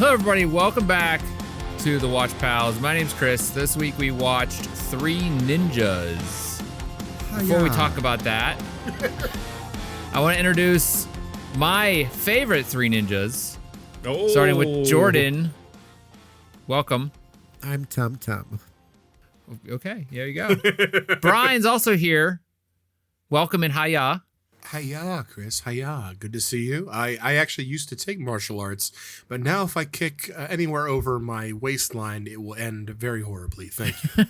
Hello, everybody. Welcome back to the Watch Pals. My name's Chris. This week we watched Three Ninjas. Before we talk about that, I want to introduce my favorite Three Ninjas, starting with Jordan. Welcome. I'm Tum Tum. Okay, there you go. Brian's also here. Welcome and hiya. Hiya, Chris. Hiya. Good to see you. I actually used to take martial arts, but now if I kick anywhere over my waistline, it will end very horribly. Thank you.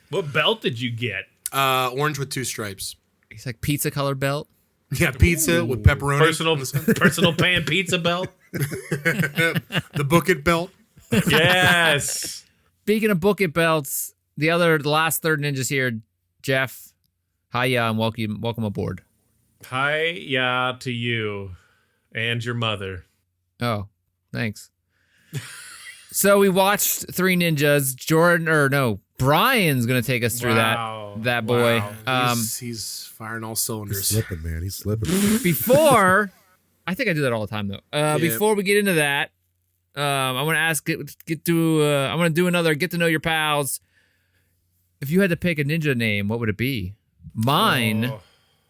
What belt did you get? Orange with 2 stripes. He's like pizza colored belt. Yeah, pizza with pepperoni. Personal pan pizza belt. The book it belt. Yes. Speaking of book it belts, the last third ninjas here, Jeff. Hiya and welcome aboard. Hiya to you and your mother. Oh, thanks. So we watched Three Ninjas. Brian's gonna take us through that boy. Wow. He's firing all cylinders. He's slipping, man. He's slipping. Before, I think I do that all the time though. Before we get into that, I want to I want to do another get to know your pals. If you had to pick a ninja name, what would it be? Mine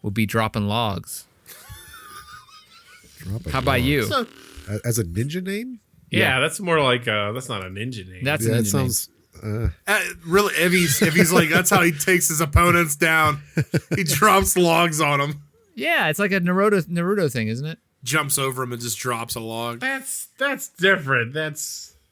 would be Dropping Logs. How about you? So, as a ninja name? Yeah, that's more like that's not a ninja name. That's a ninja name. Really, if he's like, that's how he takes his opponents down. He drops logs on them. Yeah, it's like a Naruto thing, isn't it? Jumps over him and just drops a log. That's different.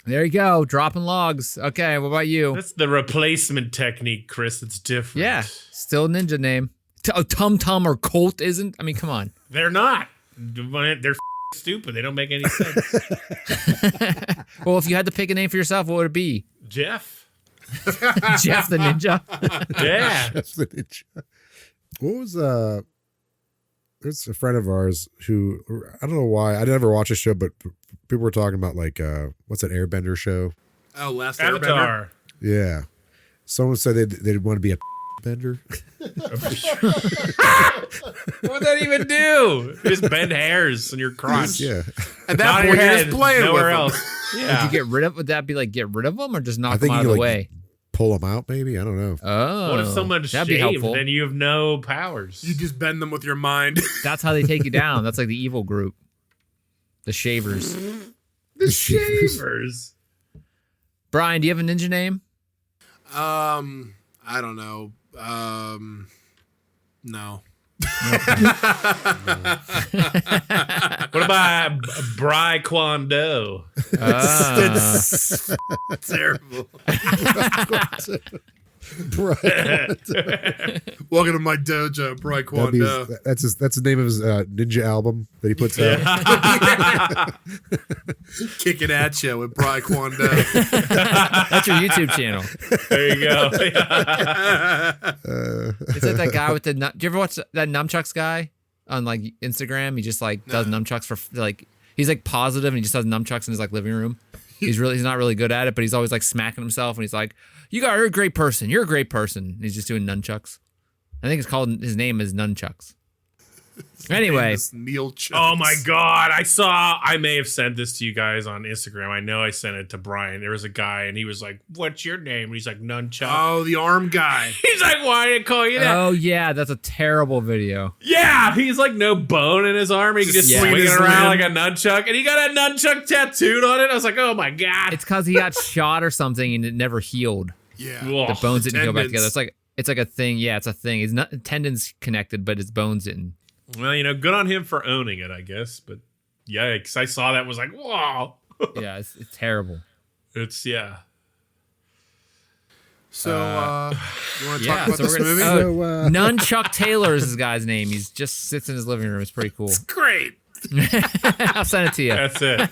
There you go, dropping logs. Okay, what about you? That's the replacement technique, Chris. It's different. Yeah, still a ninja name. Tum Tum or Colt isn't? I mean, come on. They're not. They're stupid. They don't make any sense. Well, if you had to pick a name for yourself, what would it be? Jeff. Jeff the Ninja? Yeah. Jeff the Ninja. What was there's a friend of ours who, I don't know why, I never watched a show, but people were talking about like, what's that Airbender show? Oh, Last Avatar. Airbender? Yeah. Someone said they'd want to be a bender. What would that even do? Just bend hairs in your crotch. Yeah. At that point, you're just playing nowhere with else. Yeah. Would you get rid of? Would that be like get rid of them or just knock I think them out you of the like way? Pull them out, maybe. I don't know. Oh, What if someone's that'd be shaved? helpful. Then you have no powers. You just bend them with your mind. That's how they take you down. That's like the evil group, the Shavers. The Shavers. Brian, do you have a ninja name? I don't know. No. What about Bri Kwon-do? It's terrible. Welcome to my dojo, Bri Kwon-do. That's the name of his ninja album that he puts out. Kicking at you with Bri Kwon-do. That's your YouTube channel. There you go. Is that that guy with the? Do you ever watch that nunchucks guy on like Instagram? He just like does nunchucks for like he's like positive and he just does nunchucks in his like living room. He's not really good at it, but he's always like smacking himself and he's like, you're a great person. You're a great person. And he's just doing nunchucks. I think his name is Nunchucks. Anyway. Neil Chucks. Oh my God. I may have sent this to you guys on Instagram. I know I sent it to Brian. There was a guy and he was like, what's your name? And he's like, Nunchuck. Oh, the arm guy. He's like, why did I call you that? Oh yeah, that's a terrible video. Yeah, he's like no bone in his arm. He can just swing it around like a nunchuck. And he got a nunchuck tattooed on it. I was like, oh my God. It's because he got shot or something and it never healed. Yeah. Whoa. The bones didn't go back Tendons. together. It's like a thing. Yeah, it's a thing. His tendons connected, but his bones didn't. Well, good on him for owning it, I guess. But yikes, I saw that and was like, whoa. Yeah, it's terrible. It's, yeah. So, you want to talk about so this we're gonna- movie? oh, Nunchuck Taylor is his guy's name. He's just sits in his living room. It's pretty cool. It's great. I'll send it to you. That's it.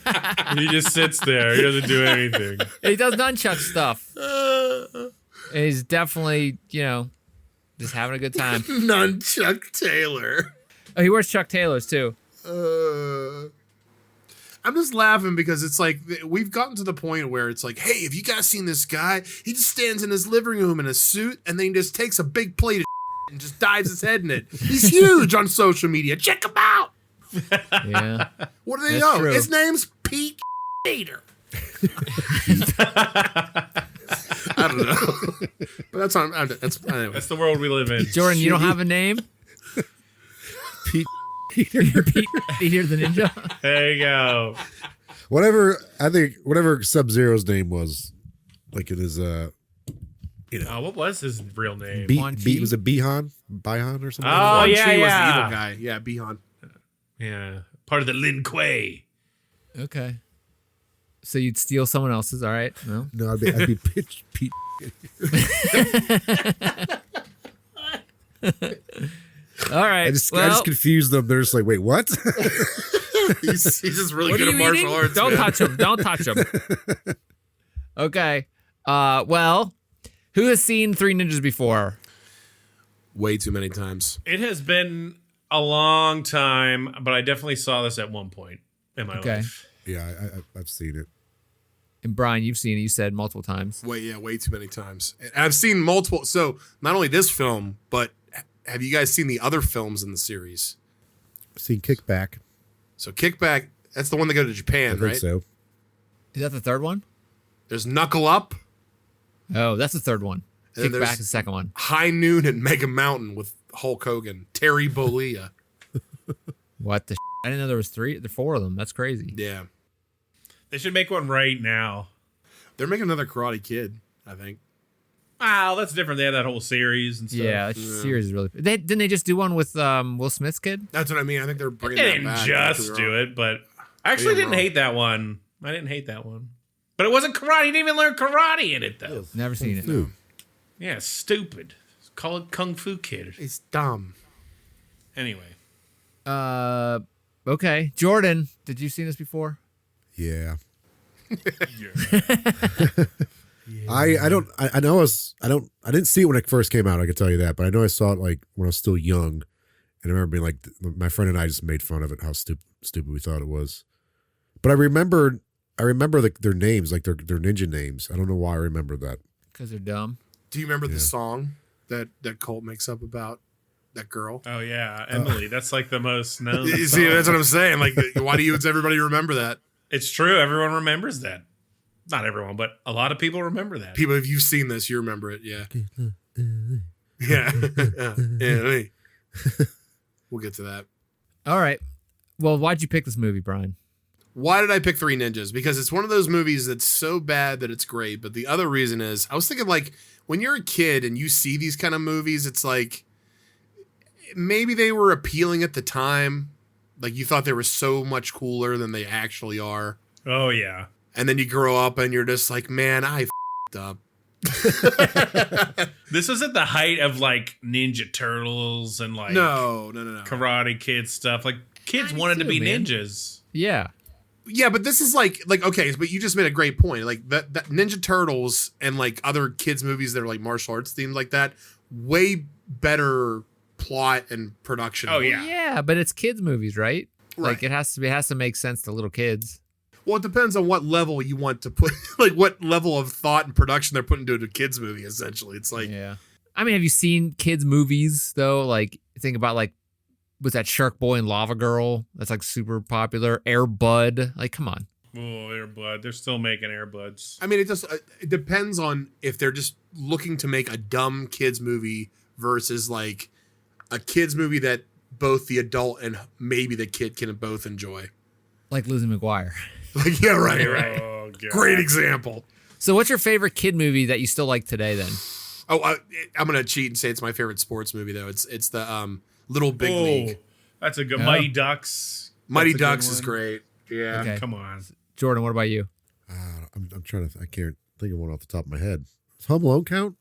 He just sits there. He doesn't do anything. He does nunchuck stuff. And he's definitely, just having a good time. Nunchuck Taylor. Oh, he wears Chuck Taylors too. I'm just laughing because it's like we've gotten to the point where it's like, hey, have you guys seen this guy? He just stands in his living room in a suit and then he just takes a big plate of and just dives his head in it. He's huge on social media. Check him out. Yeah. What do they That's know? true. His name's Pete. Peter. I don't know, but that's on. That's anyway. That's the world we live in. Jordan, you don't have a name? Pete. Pete Peter the Ninja? There you go. Whatever Sub-Zero's name was, like it is What was his real name? was it Bihan or something? Oh, Quan yeah, Chi was the yeah. evil guy. Yeah, Bihan. Yeah, part of the Lin Kuei. Okay. So you'd steal someone else's, all right? No? No, I'd be Pete. All right. I just confused them. They're just like, wait, what? He's just really What good are at you martial eating? arts. Don't man. touch him. Don't touch him. Okay. Well, who has seen Three Ninjas before? Way too many times. It has been a long time, but I definitely saw this at one point in my Okay. life. Yeah, I've seen it. And Brian, you've seen it. You said multiple times. Way too many times. And I've seen multiple. So not only this film, but have you guys seen the other films in the series? I've seen Kickback. So Kickback, that's the one that go to I Japan, think right? so. Is that the third one? There's Knuckle Up, Oh, that's the third one. And Kickback there's- is the second one. High Noon, and Mega Mountain with Hulk Hogan, Terry Bollea. What the? I didn't know there was four of them. That's crazy. Yeah, They should make one right now. they're making another Karate Kid, I think. Wow, that's different. They had that whole series and stuff. Yeah, that series is really. Didn't they just do one with Will Smith's kid? That's what I mean. I think they're They bringing that didn't back. just do it, but I actually didn't hate that one. I didn't hate that one. But it wasn't karate. You didn't even learn karate in it, though. Never seen it. Dude, Yeah, stupid. Call it Kung Fu Kid. It's dumb. Anyway. Okay, Jordan, did you see this before? yeah. I didn't see it when it first came out, I can tell you that, but I know I saw it like when I was still young, and I remember being like, my friend and I just made fun of it, how stupid we thought it was. But I remember their names, like their ninja names. I don't know why I remember that. Because they're dumb. Do you remember the song that Colt makes up about that girl? Oh, yeah. Emily. That's like the most known. You see, that's what I'm saying. Like, why does everybody remember that? It's true. Everyone remembers that. Not everyone, but a lot of people remember that. People, if you've seen this, you remember it. Yeah. Yeah. Yeah. We'll get to that. All right. Well, why'd you pick this movie, Brian? Why did I pick Three Ninjas? Because it's one of those movies that's so bad that it's great. But the other reason is, I was thinking, like, when you're a kid and you see these kind of movies, it's like, maybe they were appealing at the time. Like, you thought they were so much cooler than they actually are. Oh, yeah. And then you grow up and you're just like, man, I f***ed up. This was at the height of like Ninja Turtles and like No. Karate Kid stuff. Like kids wanted to be man. ninjas. Yeah. Yeah, but this is like okay, but you just made a great point. Like that Ninja Turtles and like other kids movies that are like martial arts themed like that, way better plot and production. Oh, yeah. Yeah, but it's kids' movies, right? Like Right. it has to make sense to little kids. Well, it depends on what level you want to put, like what level of thought and production they're putting into a kids movie. Essentially, it's like Yeah. I mean, have you seen kids' movies though? Like think about like was that Shark Boy and Lava Girl? That's like super popular. Air Bud. Like, come on. Oh, Airbud. They're still making Airbuds. I mean, it depends on if they're just looking to make a dumb kids movie versus like a kids movie that both the adult and maybe the kid can both enjoy. Like Lizzie McGuire. Like, yeah, right. Oh, God. Great example. So what's your favorite kid movie that you still like today then? Oh, I'm gonna cheat and say it's my favorite sports movie though. It's the Little Big League. That's a good Oh. Mighty Ducks. Mighty That's a good Ducks is one. great. Yeah. Okay. Come on. Jordan, what about you? I'm trying to. I can't think of one off the top of my head. Does Home Alone count?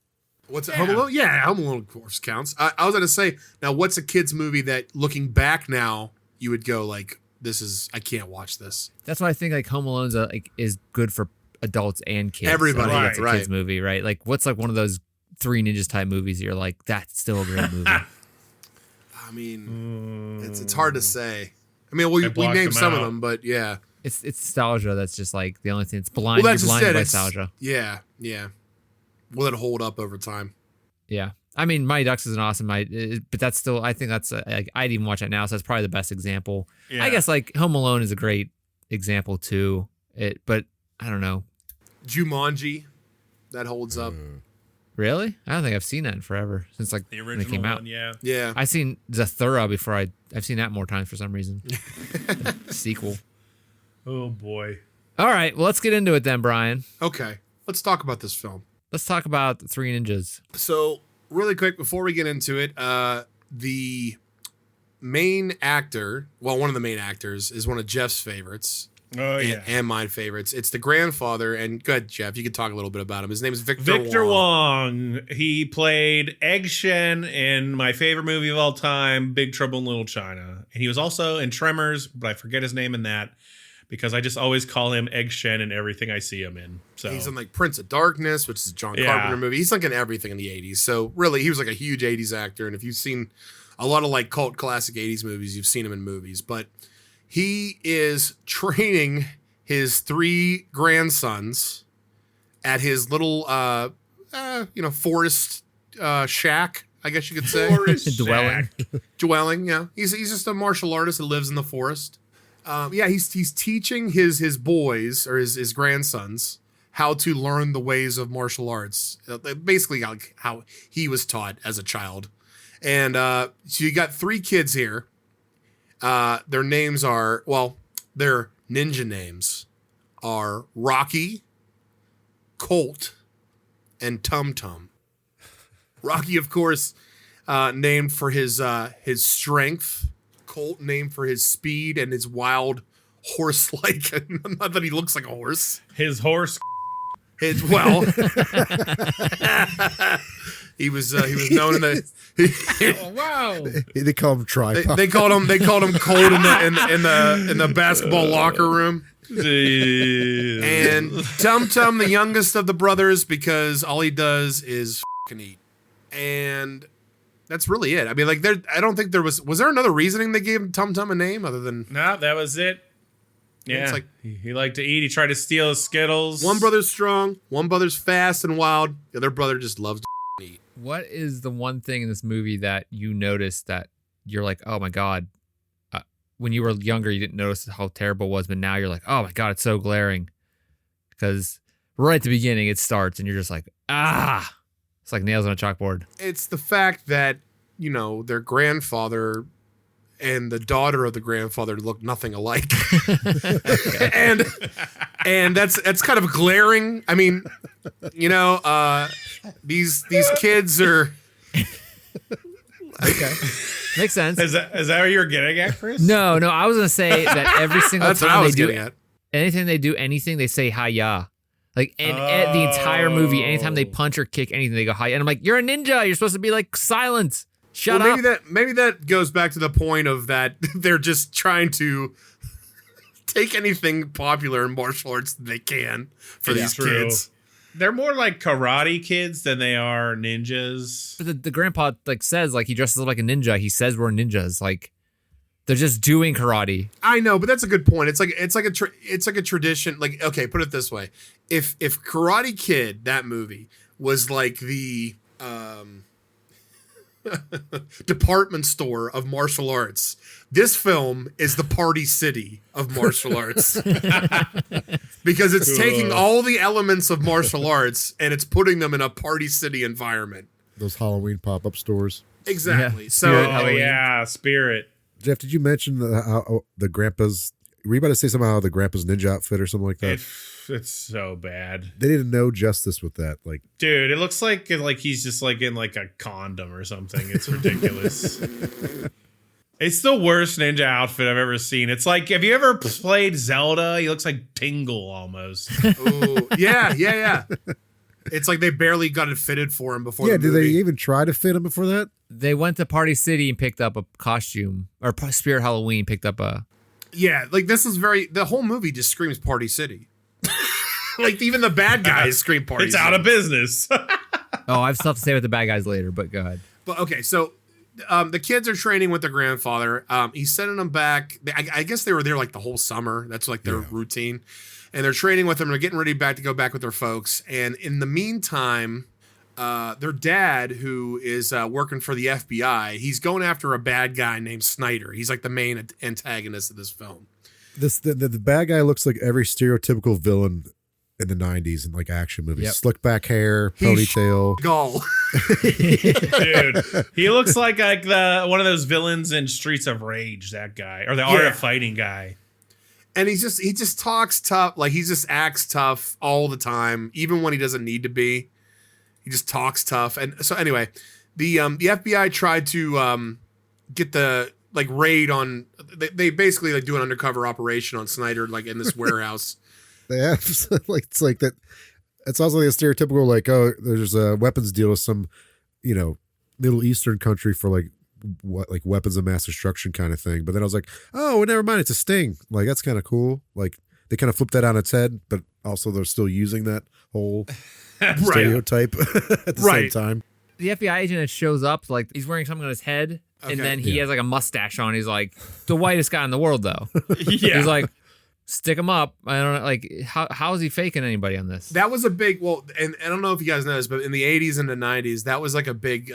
What's it? Home Alone? Yeah, Home Alone of course counts. I was gonna say now, what's a kids movie that looking back now you would go like, I can't watch this. That's why I think like Home Alone's is good for adults and kids. Everybody, I think it's a right. kids movie, right? Like what's like one of those Three Ninjas type movies that you're like, that's still a great movie. I mean, it's hard to say. I mean, we blocked named them some of out. them, but yeah. It's nostalgia that's just like the only thing. It's blind. Well, that's You're just blinded it. by It's, nostalgia. yeah. Will it hold up over time? Yeah. I mean, Mighty Ducks is an awesome, but that's still, I think that's, like, I'd even watch it now, so that's probably the best example. Yeah. I guess, like, Home Alone is a great example, too. But I don't know. Jumanji, that holds up. Really? I don't think I've seen that in forever since like The when it original came out. one, yeah. Yeah. I've seen Zathura before. I've seen that more times for some reason. Sequel. Oh boy. All right, well let's get into it then, Brian. Okay. Let's talk about this film. Let's talk about the Three Ninjas. So, really quick before we get into it, the main actor, well, one of the main actors is one of Jeff's favorites. Oh yeah. And my favorites. It's the grandfather. And go ahead, Jeff. You can talk a little bit about him. His name is Victor Victor Wong. Wong. He played Egg Shen in my favorite movie of all time, Big Trouble in Little China. And he was also in Tremors, but I forget his name in that because I just always call him Egg Shen in everything I see him in. So He's in like Prince of Darkness, which is a John Carpenter movie. He's like in everything in the 80s. So really, he was like a huge 80s actor. And if you've seen a lot of like cult classic 80s movies, you've seen him in movies. But he is training his 3 grandsons at his little, forest shack, I guess you could say. Dwelling. Dwelling, yeah. He's just a martial artist that lives in the forest. He's teaching his boys or his grandsons how to learn the ways of martial arts. Basically, how he was taught as a child. And so you got 3 kids here. Their names are, their ninja names are Rocky, Colt, and Tum Tum. Rocky, of course, named for his strength. Colt named for his speed and his wild horse-like. Not that he looks like a horse. his horse. He was known in the. Oh, wow. They call him tripod. They called him Colt in the basketball locker room. And Tum Tum, the youngest of the brothers, because all he does is fucking eat. And that's really it. I mean, like, I don't think there was there another reasoning they gave Tum Tum a name other than No, that was it. Yeah, It's like- he liked to eat. He tried to steal his Skittles. one brother's strong, one brother's fast and wild, the other brother just loves to eat. What is the one thing in this movie that you noticed that you're like, oh my God, when you were younger, you didn't notice how terrible it was, but now you're like, oh my God, it's so glaring. Because right at the beginning, it starts and you're just like, it's like nails on a chalkboard. It's the fact that, their grandfather and the daughter of the grandfather look nothing alike. and that's kind of glaring. I mean, these kids are Okay. Makes sense. Is that what you were getting at, Chris? No, I was going to say that every single that's what I time they was do getting at. anything, they say hi-ya. Like, and the entire movie, anytime they punch or kick anything, they go hi. And I'm like, you're a ninja. You're supposed to be like, silent. Shut up. Maybe that goes back to the point of that they're just trying to take anything popular in martial arts that they can for these kids. They're more like karate kids than they are ninjas. The grandpa like says like he dresses up like a ninja. He says we're ninjas. Like they're just doing karate. I know, but that's a good point. It's like a tradition. Like, okay, put it this way: if Karate Kid, that movie, was like the department store of martial arts, this film is the Party City of martial arts. Because it's taking all the elements of martial arts and it's putting them in a Party City environment. Those Halloween pop-up stores. Exactly. Yeah. So Spirit. Jeff, did you mention how the grandpa's? Were you about to say somehow the grandpa's ninja outfit or something like that? It's so bad. They did no justice with that. Like, Dude, it looks like he's just like in like a condom or something. It's ridiculous. It's the worst ninja outfit I've ever seen. It's like, have you ever played Zelda? He looks like Tingle almost. ooh, yeah. It's like they barely got it fitted for him before. yeah, the did they movie. even try to fit him before that? They went to Party City and picked up a costume, or Spirit Halloween picked up a. Yeah, like this is the whole movie just screams Party City. Like even the bad guys scream Party It's City. out of business. Oh, I have stuff to say with the bad guys later, but go ahead. But okay, so the kids are training with their grandfather. He's sending them back. I guess they were there like the whole summer. That's like their routine. And they're training with them. They're getting ready to go back with their folks. And in the meantime, their dad, who is working for the FBI, he's going after a bad guy named Snyder. He's like the main antagonist of this film. The bad guy looks like every stereotypical villain in the 90s in like action movies. Yep. Slick back hair, ponytail. Gull. Dude, he looks like the one of those villains in Streets of Rage, that guy, or the Art of Fighting guy. And he just talks tough, like he just acts tough all the time, even when he doesn't need to be. He just talks tough. And so anyway, the FBI tried to get the like raid on. They basically like do an undercover operation on Snyder, like in this warehouse. They have like it's like that. It's also like a stereotypical like, oh, there's a weapons deal with some, Middle Eastern country for like weapons of mass destruction kind of thing. But then I was like, oh, well, never mind, it's a sting. Like that's kind of cool. Like they kind of flipped that on its head, but also they're still using that whole stereotype at the same time. The FBI agent that shows up, like he's wearing something on his head, and then he has like a mustache on. He's like the whitest guy in the world, though. He's like, stick him up. I don't know, like how is he faking anybody on this? That was a big, and I don't know if you guys know this, but in the 80s and the 90s, that was like a big,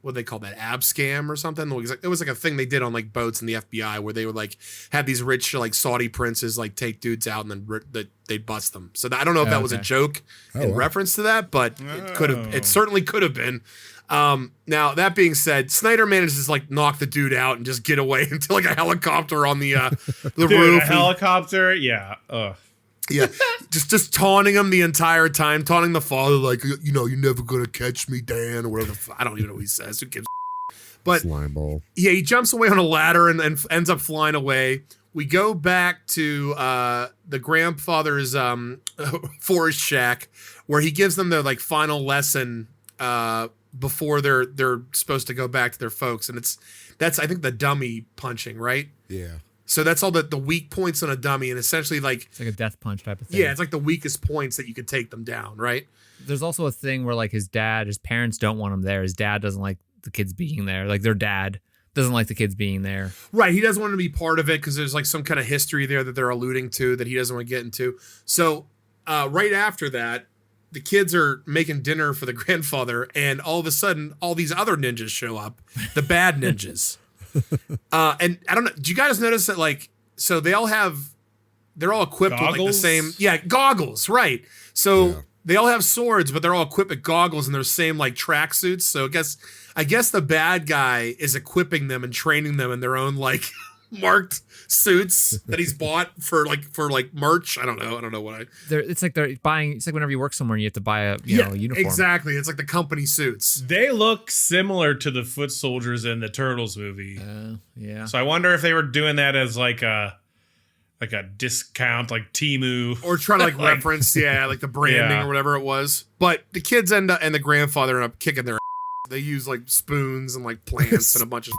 what they call that, ab scam or something. It was like a thing they did on like boats in the FBI where they would like have these rich like Saudi princes like take dudes out and then they'd bust them. So I don't know if that was a joke in reference to that, but it certainly could have been. Now that being said, Snyder manages to like knock the dude out and just get away into like a helicopter on the roof. A helicopter, yeah. Ugh. Yeah, just taunting him the entire time, taunting the father like, you're never gonna catch me, Dan, or whatever. I don't even know what he says. Who gives? But slime ball. Yeah, he jumps away on a ladder and ends up flying away. We go back to the grandfather's forest shack where he gives them their like final lesson before they're supposed to go back to their folks, and that's I think the dummy punching, right? Yeah. So that's all the weak points on a dummy, and essentially like it's like a death punch type of thing. Yeah, it's like the weakest points that you could take them down, right? There's also a thing where like his parents don't want him there. His dad doesn't like the kids being there. Like their dad doesn't like the kids being there. Right. He doesn't want to be part of it because there's like some kind of history there that they're alluding to that he doesn't want to get into. So right after that, the kids are making dinner for the grandfather, and all of a sudden, all these other ninjas show up, the bad ninjas. And I don't know, do you guys notice that, like, so they're all equipped with like the same, goggles, right? So they all have swords, but they're all equipped with goggles and their same like tracksuits. So I guess the bad guy is equipping them and training them in their own like marked suits that he's bought for merch. I don't know what it's like they're buying. It's like whenever you work somewhere and you have to buy a uniform. Exactly. It's like the company suits. They look similar to the foot soldiers in the Turtles movie. Yeah. So I wonder if they were doing that as like a discount, like Temu, or trying to like reference, like the branding or whatever it was. But the kids and the grandfather end up kicking their. They use like spoons and like plants and a bunch of.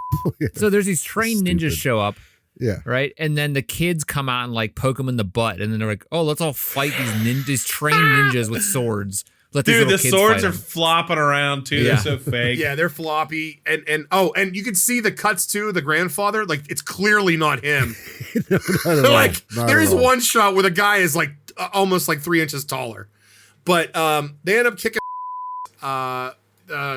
So there's these trained ninjas show up. Yeah. Right. And then the kids come out and like poke them in the butt. And then they're like, oh, let's all fight these trained ninjas with swords. Dude, the swords are flopping around too. They're so fake. Yeah, they're floppy. And you can see the cuts too, the grandfather. Like it's clearly not him. There is one shot where the guy is like almost like 3 inches taller. But they end up kicking.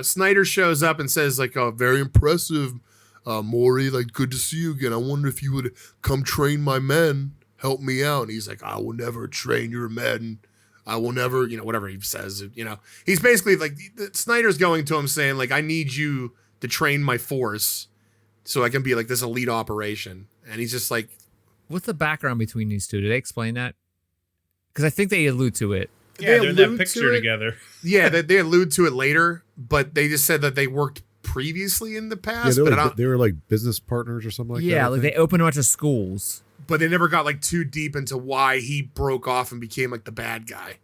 Snyder shows up and says like, "Oh, very impressive, Maury. Like, good to see you again. I wonder if you would come train my men, help me out." And he's like, "I will never train your men. I will never," whatever he says. He's basically like Snyder's going to him saying like, "I need you to train my force, so I can be like this elite operation." And he's just like, "What's the background between these two? Did they explain that? Because I think they allude to it." Yeah, they're in that picture together. Yeah, they allude to it later, but they just said that they worked previously in the past. Yeah, they were like business partners or something like that. Yeah, like they opened a bunch of schools. But they never got like too deep into why he broke off and became like the bad guy.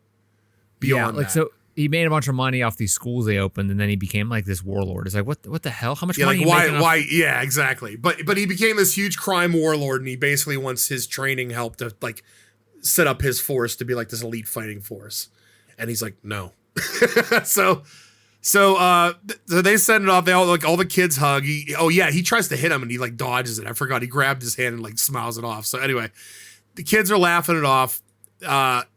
Beyond that. So he made a bunch of money off these schools they opened, and then he became like this warlord. It's like, what the hell? How much money? Like why? Yeah, exactly. But he became this huge crime warlord, and he basically wants his training help to like set up his force to be like this elite fighting force. And he's like, no. So they send it off. They all the kids hug. He tries to hit him and he like dodges it. I forgot. He grabbed his hand and like smiles it off. So anyway, the kids are laughing it off.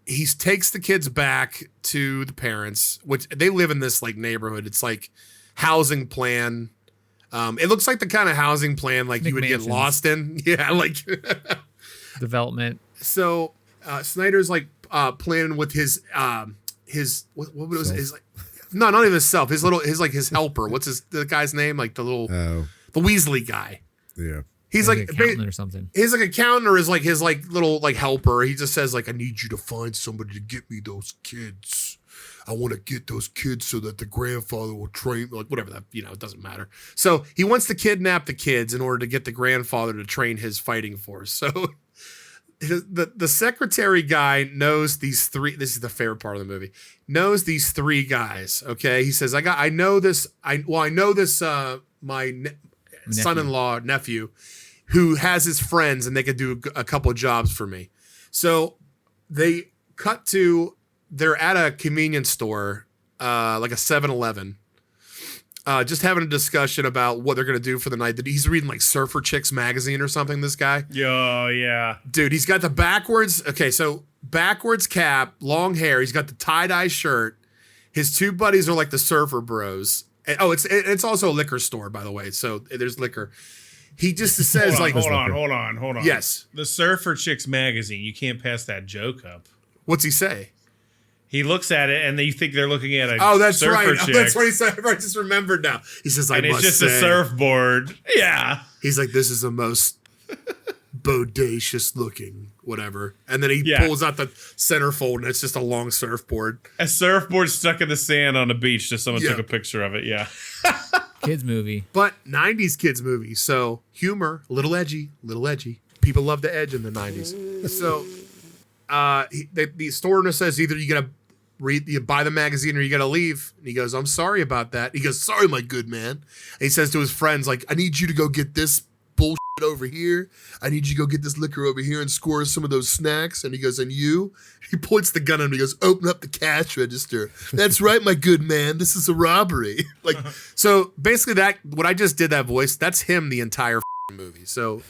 He takes the kids back to the parents, which they live in this like neighborhood. It's like housing plan. It looks like the kind of housing plan like you would get lost in. Yeah, like development. So Snyder's like planning with his what was his like no, not even himself. His helper. What's the guy's name? Like the Weasley guy. Yeah. He's like accountant or something. He's like accountant or is like his like little like helper. He just says like, I need you to find somebody to get me those kids. I want to get those kids so that the grandfather will train, like whatever that, it doesn't matter. So he wants to kidnap the kids in order to get the grandfather to train his fighting force. So the secretary guy knows these three. This is the favorite part of the movie. Knows these three guys. Okay. He says, I know this. My son-in-law, nephew, who has his friends and they could do a couple of jobs for me. So they cut to, they're at a convenience store, like a 7-Eleven, just having a discussion about what they're going to do for the night. He's reading like Surfer Chicks magazine or something, this guy. Oh, yeah. Dude, he's got the backwards cap, long hair. He's got the tie-dye shirt. His two buddies are like the surfer bros. And, it's also a liquor store, by the way. So there's liquor. He just says hold on. Yes. The Surfer Chicks magazine. You can't pass that joke up. What's he say? He looks at it and you think they're looking at a that's surfer right. chick. That's what he said. I just remembered now. He says, and it's just a surfboard. Yeah. He's like, this is the most bodacious looking whatever. And then he pulls out the centerfold and it's just a long surfboard. A surfboard stuck in the sand on a beach. Just someone took a picture of it. Yeah. Kids movie. But 90s kids movie. So humor, a little edgy. People love the edge in the 90s. So the store owner says either you buy the magazine or you gotta leave. And he goes, I'm sorry about that. He goes, sorry, my good man. And he says to his friends, like, I need you to go get this bullshit over here. I need you to go get this liquor over here and score some of those snacks. And he goes, and you? He points the gun at him. He goes, open up the cash register. That's right, my good man. This is a robbery. Like, so basically what I just did that voice, that's him the entire movie. So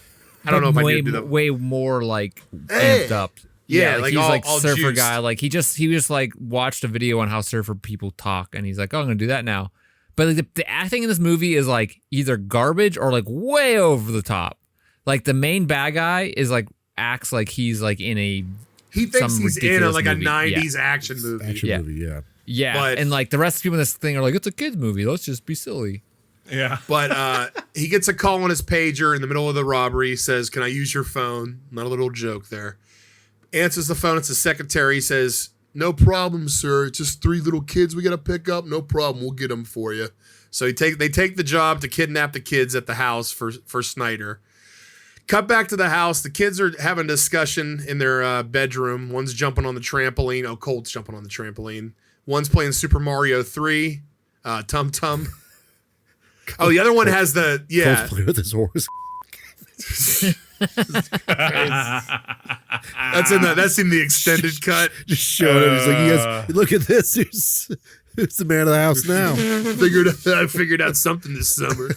I don't know if I need to do that. Way more like amped up. Yeah, like like he's all, like all surfer juiced. guy. Like he just like watched a video on how surfer people talk, and he's like, "Oh, I'm gonna do that now." But like, the acting in this movie is like either garbage or like way over the top. Like the main bad guy is like acts like he's like in a he thinks he's in a movie. 90s action movie. Yeah, But, and like the rest of the people in this thing are like, it's a kids movie. Let's just be silly. Yeah. But he gets a call on his pager in the middle of the robbery. He says, can I use your phone? Not a little joke there. Answers the phone. It's the secretary. He says, no problem, sir. It's just 3 little kids we got to pick up. No problem. We'll get them for you. So they take the job to kidnap the kids at the house for Snyder. Cut back to the house. The kids are having a discussion in their bedroom. One's jumping on the trampoline. Oh, Colt's jumping on the trampoline. One's playing Super Mario 3. Tum Tum. Oh, the other one has the Colt's playing with his horse. That's in the extended cut. Just showing him. He's like, you guys, look at this. Who's the man of the house now? I figured out something this summer.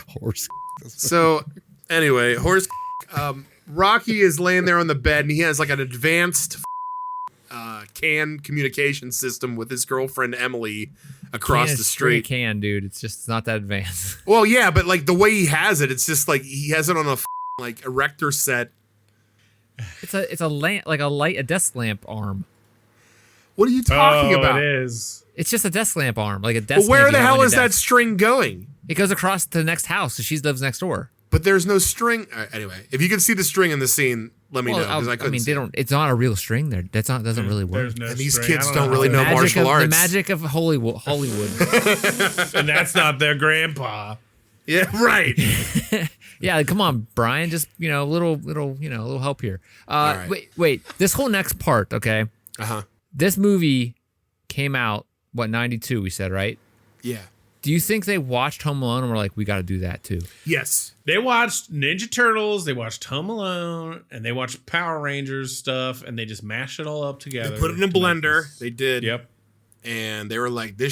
Horse. So anyway, Rocky is laying there on the bed and he has like an advanced CAN communication system with his girlfriend Emily across the street. Can, dude. It's not that advanced. Well, yeah, but like the way he has it, it's just like he has it on a like erector set. It's a lamp, like a desk lamp arm. What are you talking about? It is. It's just a desk lamp arm, like a desk. But where lamp the you have hell on your is that desk. string going? It goes across to the next house, so she lives next door. But there's no string. Anyway, if you can see the string in the scene, let me know because I couldn't. They don't. It's not a real string there. Doesn't really work. There's no And these string. kids I don't really know martial arts. The magic of Hollywood. And that's not their grandpa. Yeah, right. Yeah, come on, Brian. Just little help here. right. Wait. This whole next part, okay? This movie came out 92. We said, right? Yeah. Do you think they watched Home Alone and were like, we got to do that too? Yes. They watched Ninja Turtles, they watched Home Alone, and they watched Power Rangers stuff, and they just mashed it all up together. They put it in a blender. They did. Yep. And they were like, this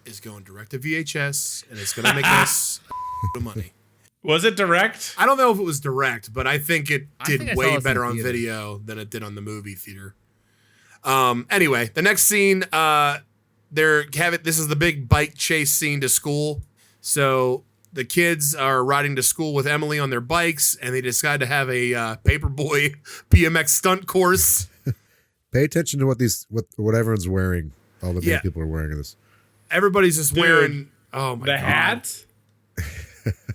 is going direct to VHS, and it's going to make us money. Was it direct? I don't know if it was direct, but I think it did I saw way this in better on theater. video than it did on the movie theater. Anyway, the next scene, this is the big bike chase scene to school. So the kids are riding to school with Emily on their bikes, and they decide to have a paperboy BMX stunt course. Pay attention to what everyone's wearing. All the main people are wearing this. Everybody's just wearing God. hat,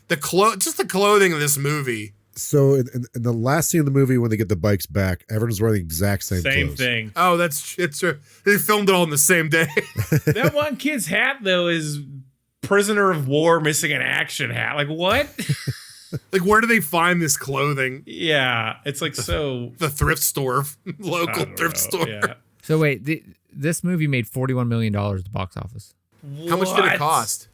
the clothing of this movie. So in the last scene of the movie, when they get the bikes back, everyone's wearing the exact same clothes. thing. Oh, it's true. They filmed it all on the same day. That one kid's hat though is prisoner of war missing an action hat. Like what? Like, where do they find this clothing? Yeah, it's like so. The thrift store, local thrift store. Yeah. So wait, this movie made $41 million at the box office. How much did it cost?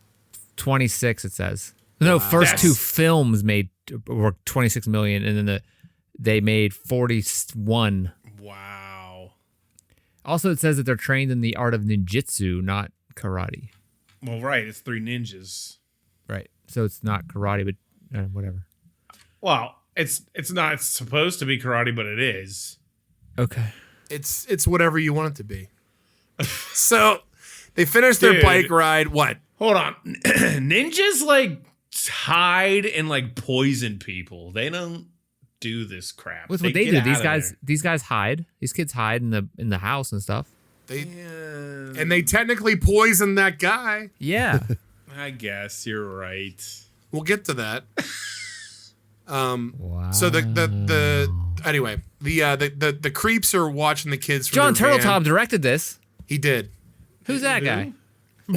26, it says. No, first two films were 26 million, and then they made 41. Wow. Also, it says that they're trained in the art of ninjutsu, not karate. Well, right. It's 3 ninjas. Right. So it's not karate, but whatever. Well, it's not supposed to be karate, but it is. Okay. It's whatever you want it to be. So they finished their bike ride. What? Hold on. Ninjas like hide and like poison people. They don't do this crap. What's what they do? These guys hide. These kids hide in the house and stuff. And they technically poisoned that guy. Yeah. I guess you're right. We'll get to that. Wow. So anyway, the creeps are watching the kids from Jon their van. Turteltaub directed this. He did. Who's that guy?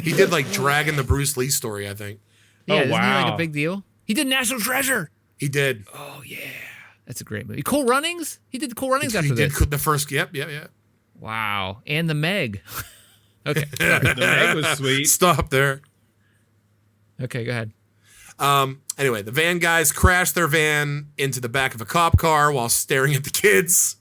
He did like Dragon the Bruce Lee story, I think. Yeah, isn't he wow. like a big deal? He did National Treasure. He did. Oh yeah. That's a great movie. Cool Runnings? He did Cool Runnings after He did this. the first. Yep. Wow. And The Meg. Okay. The Meg was sweet. Stop there. Okay, go ahead. Anyway, the van guys crash their van into the back of a cop car while staring at the kids.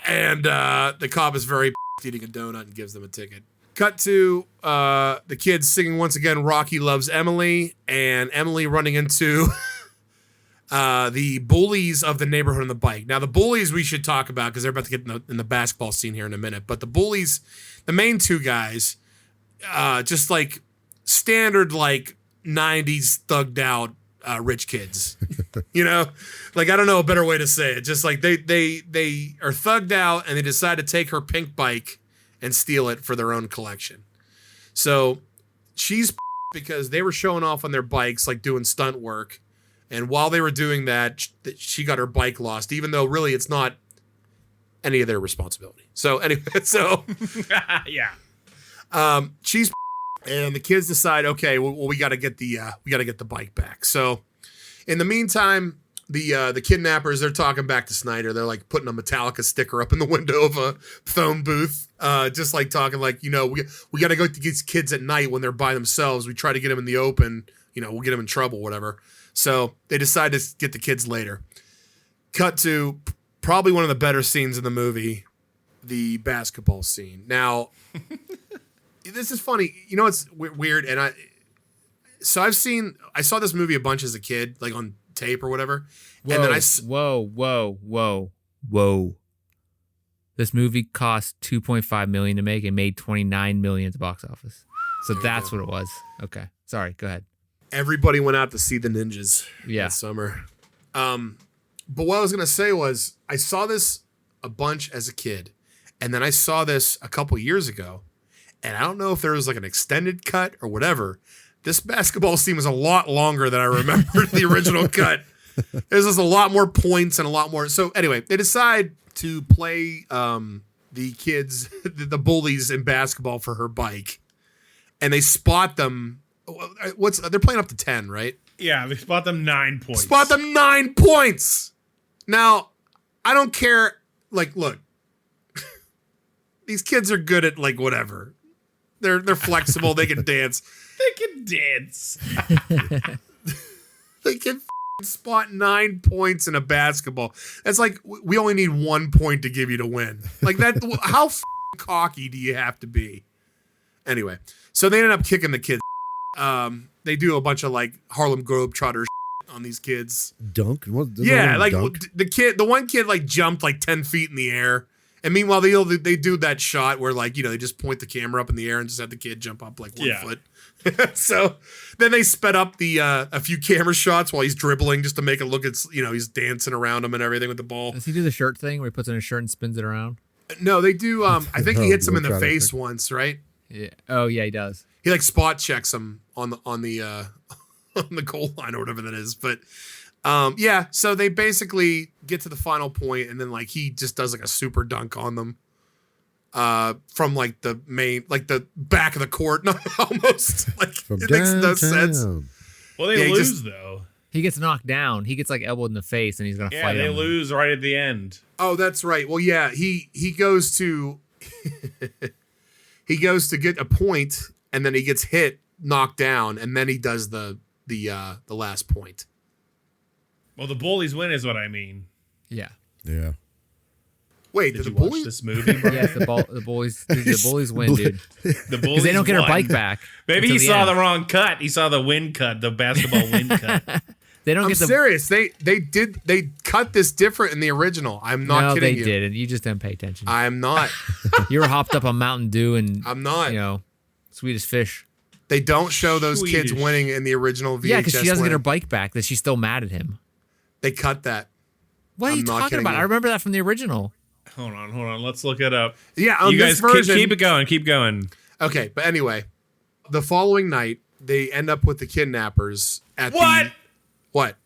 And the cop is very eating a donut and gives them a ticket. Cut to the kids singing once again, Rocky Loves Emily, and Emily running into the bullies of the neighborhood on the bike. Now, the bullies we should talk about because they're about to get in the basketball scene here in a minute. But the bullies, the main two guys, just like standard like 90s thugged out rich kids. You know, like I don't know a better way to say it. Just like they are thugged out and they decide to take her pink bike and steal it for their own collection. So she's because they were showing off on their bikes, like doing stunt work. And while they were doing that, she got her bike lost, even though really it's not any of their responsibility. So anyway, Yeah. She's and the kids decide, okay, well we got to get the bike back. So in the meantime, the kidnappers, they're talking back to Snyder. They're like putting a Metallica sticker up in the window of a phone booth, just like talking like, you know, we got to go to these kids at night when they're by themselves. We try to get them in the open, you know, we'll get them in trouble, whatever. So they decide to get the kids later. Cut to probably one of the better scenes in the movie, the basketball scene. Now, this is funny. You know, it's weird. And I saw this movie a bunch as a kid, like on tape or whatever. Whoa, And then whoa. This movie cost $2.5 million to make and made $29 million at the box office. So that's what it was. Okay. Sorry. Go ahead. everybody went out to see the Ninjas that summer. But what I was going to say was I saw this a bunch as a kid. And then I saw this a couple years ago. And I don't know if there was like an extended cut or whatever. This basketball scene was a lot longer than I remembered the original cut. There's just a lot more points and a lot more. So anyway, they decide to play the kids, the bullies in basketball for her bike. And they spot them. They're playing up to 10, right? Yeah, they spot them 9 points. Spot them 9 points. Now, I don't care. Like, look, these kids are good at like whatever. They're flexible. They can dance. They can dance. They can spot 9 points in a basketball. That's like we only need 1 point to give you to win. Like that. How cocky do you have to be? Anyway, so they ended up kicking the kids. They do a bunch of like Harlem Globetrotter on these kids. Dunk? Yeah, like dunk? the one kid like jumped like 10 feet in the air And meanwhile, they do that shot where like, they just point the camera up in the air and just have the kid jump up like 1 foot. So then they sped up the a few camera shots while he's dribbling just to make it look he's dancing around him and everything with the ball. Does he do the shirt thing where he puts on his shirt and spins it around? No, they do. I think he hits him in the face once, right? Yeah. Oh yeah, he does. He like spot checks him on the on the goal line or whatever that is. But so they basically get to the final point and then like he just does like a super dunk on them. From like the back of the court, almost like From it makes no downtown. sense. Well, they lose though. He gets knocked down. He gets like elbowed in the face, and he's gonna fight Yeah, they him. lose right at the end. Oh, that's right. Well, yeah, he goes to he goes to get a point, and then he gets hit, knocked down, and then he does the last point. Well, the bullies win is what I mean. Yeah. Yeah. Wait, Did did you the watch bully? this movie, bro? Yes, the bullies win, dude. The Because bullies they don't get won. their bike back. Maybe until he the saw end. the wrong cut. He saw the win cut, the basketball win cut. They don't I'm get the. serious. They cut this different in the original. I'm not No, kidding they you. didn't. You just didn't pay attention. I'm not. You were hopped up on Mountain Dew and I'm not. Swedish Fish. They don't show those kids Swedish. winning in the original VHS. Yeah, because she doesn't get her win. bike back. That she's still mad at him. They cut that. What are I'm you not talking kidding about? you. I remember that from the original. Hold on. Let's look it up. Yeah, on You this guys version. keep it going. Keep going. Okay, but anyway, the following night they end up with the kidnappers at What? What?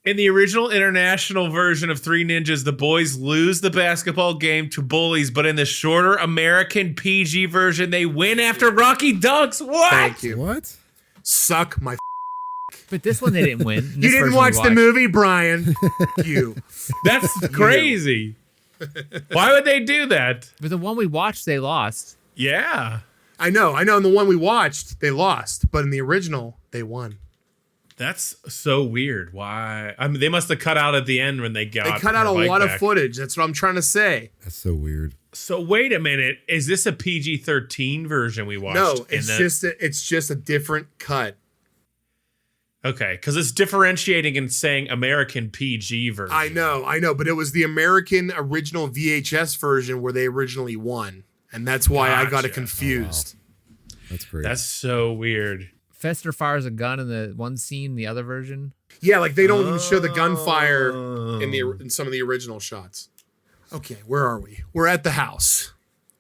In the original international version of Three Ninjas, the boys lose the basketball game to bullies, but in the shorter American PG version, they win after Rocky dunks. What? Thank you. What? Suck my. But this one they didn't win. You This didn't version watch we the watched. movie, Brian. You. That's crazy. Why would they do that? But the one we watched, they lost. Yeah. I know. In the one we watched, they lost, but in the original, they won. That's so weird. Why? I mean, they must have cut out at the end when they got. They cut out a their bike lot of back. footage. That's what I'm trying to say. That's so weird. So wait a minute. Is this a PG-13 version we watched? No, it's just a different cut. Okay, because it's differentiating and saying American PG version. I know, but it was the American original VHS version where they originally won, and that's why I got Gotcha. it confused. That's great. That's so weird. Fester fires a gun in the one scene, the other version. Yeah, like they don't even show the gunfire in some of the original shots. Okay, where are we? We're at the house.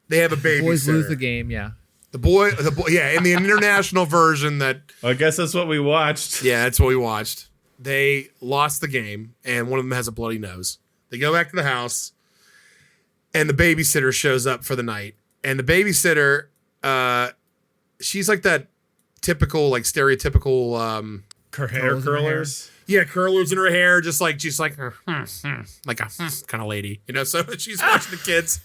They have a babysitter. Boys lose the game, yeah. The boy, yeah, in the international version that. I guess that's what we watched. Yeah, that's what we watched. They lost the game, and one of them has a bloody nose. They go back to the house, and the babysitter shows up for the night. And the babysitter, she's like that typical, like stereotypical, Her hair curlers. yeah, curlers in her hair, just like she's like, like a kind of lady, So she's watching the kids.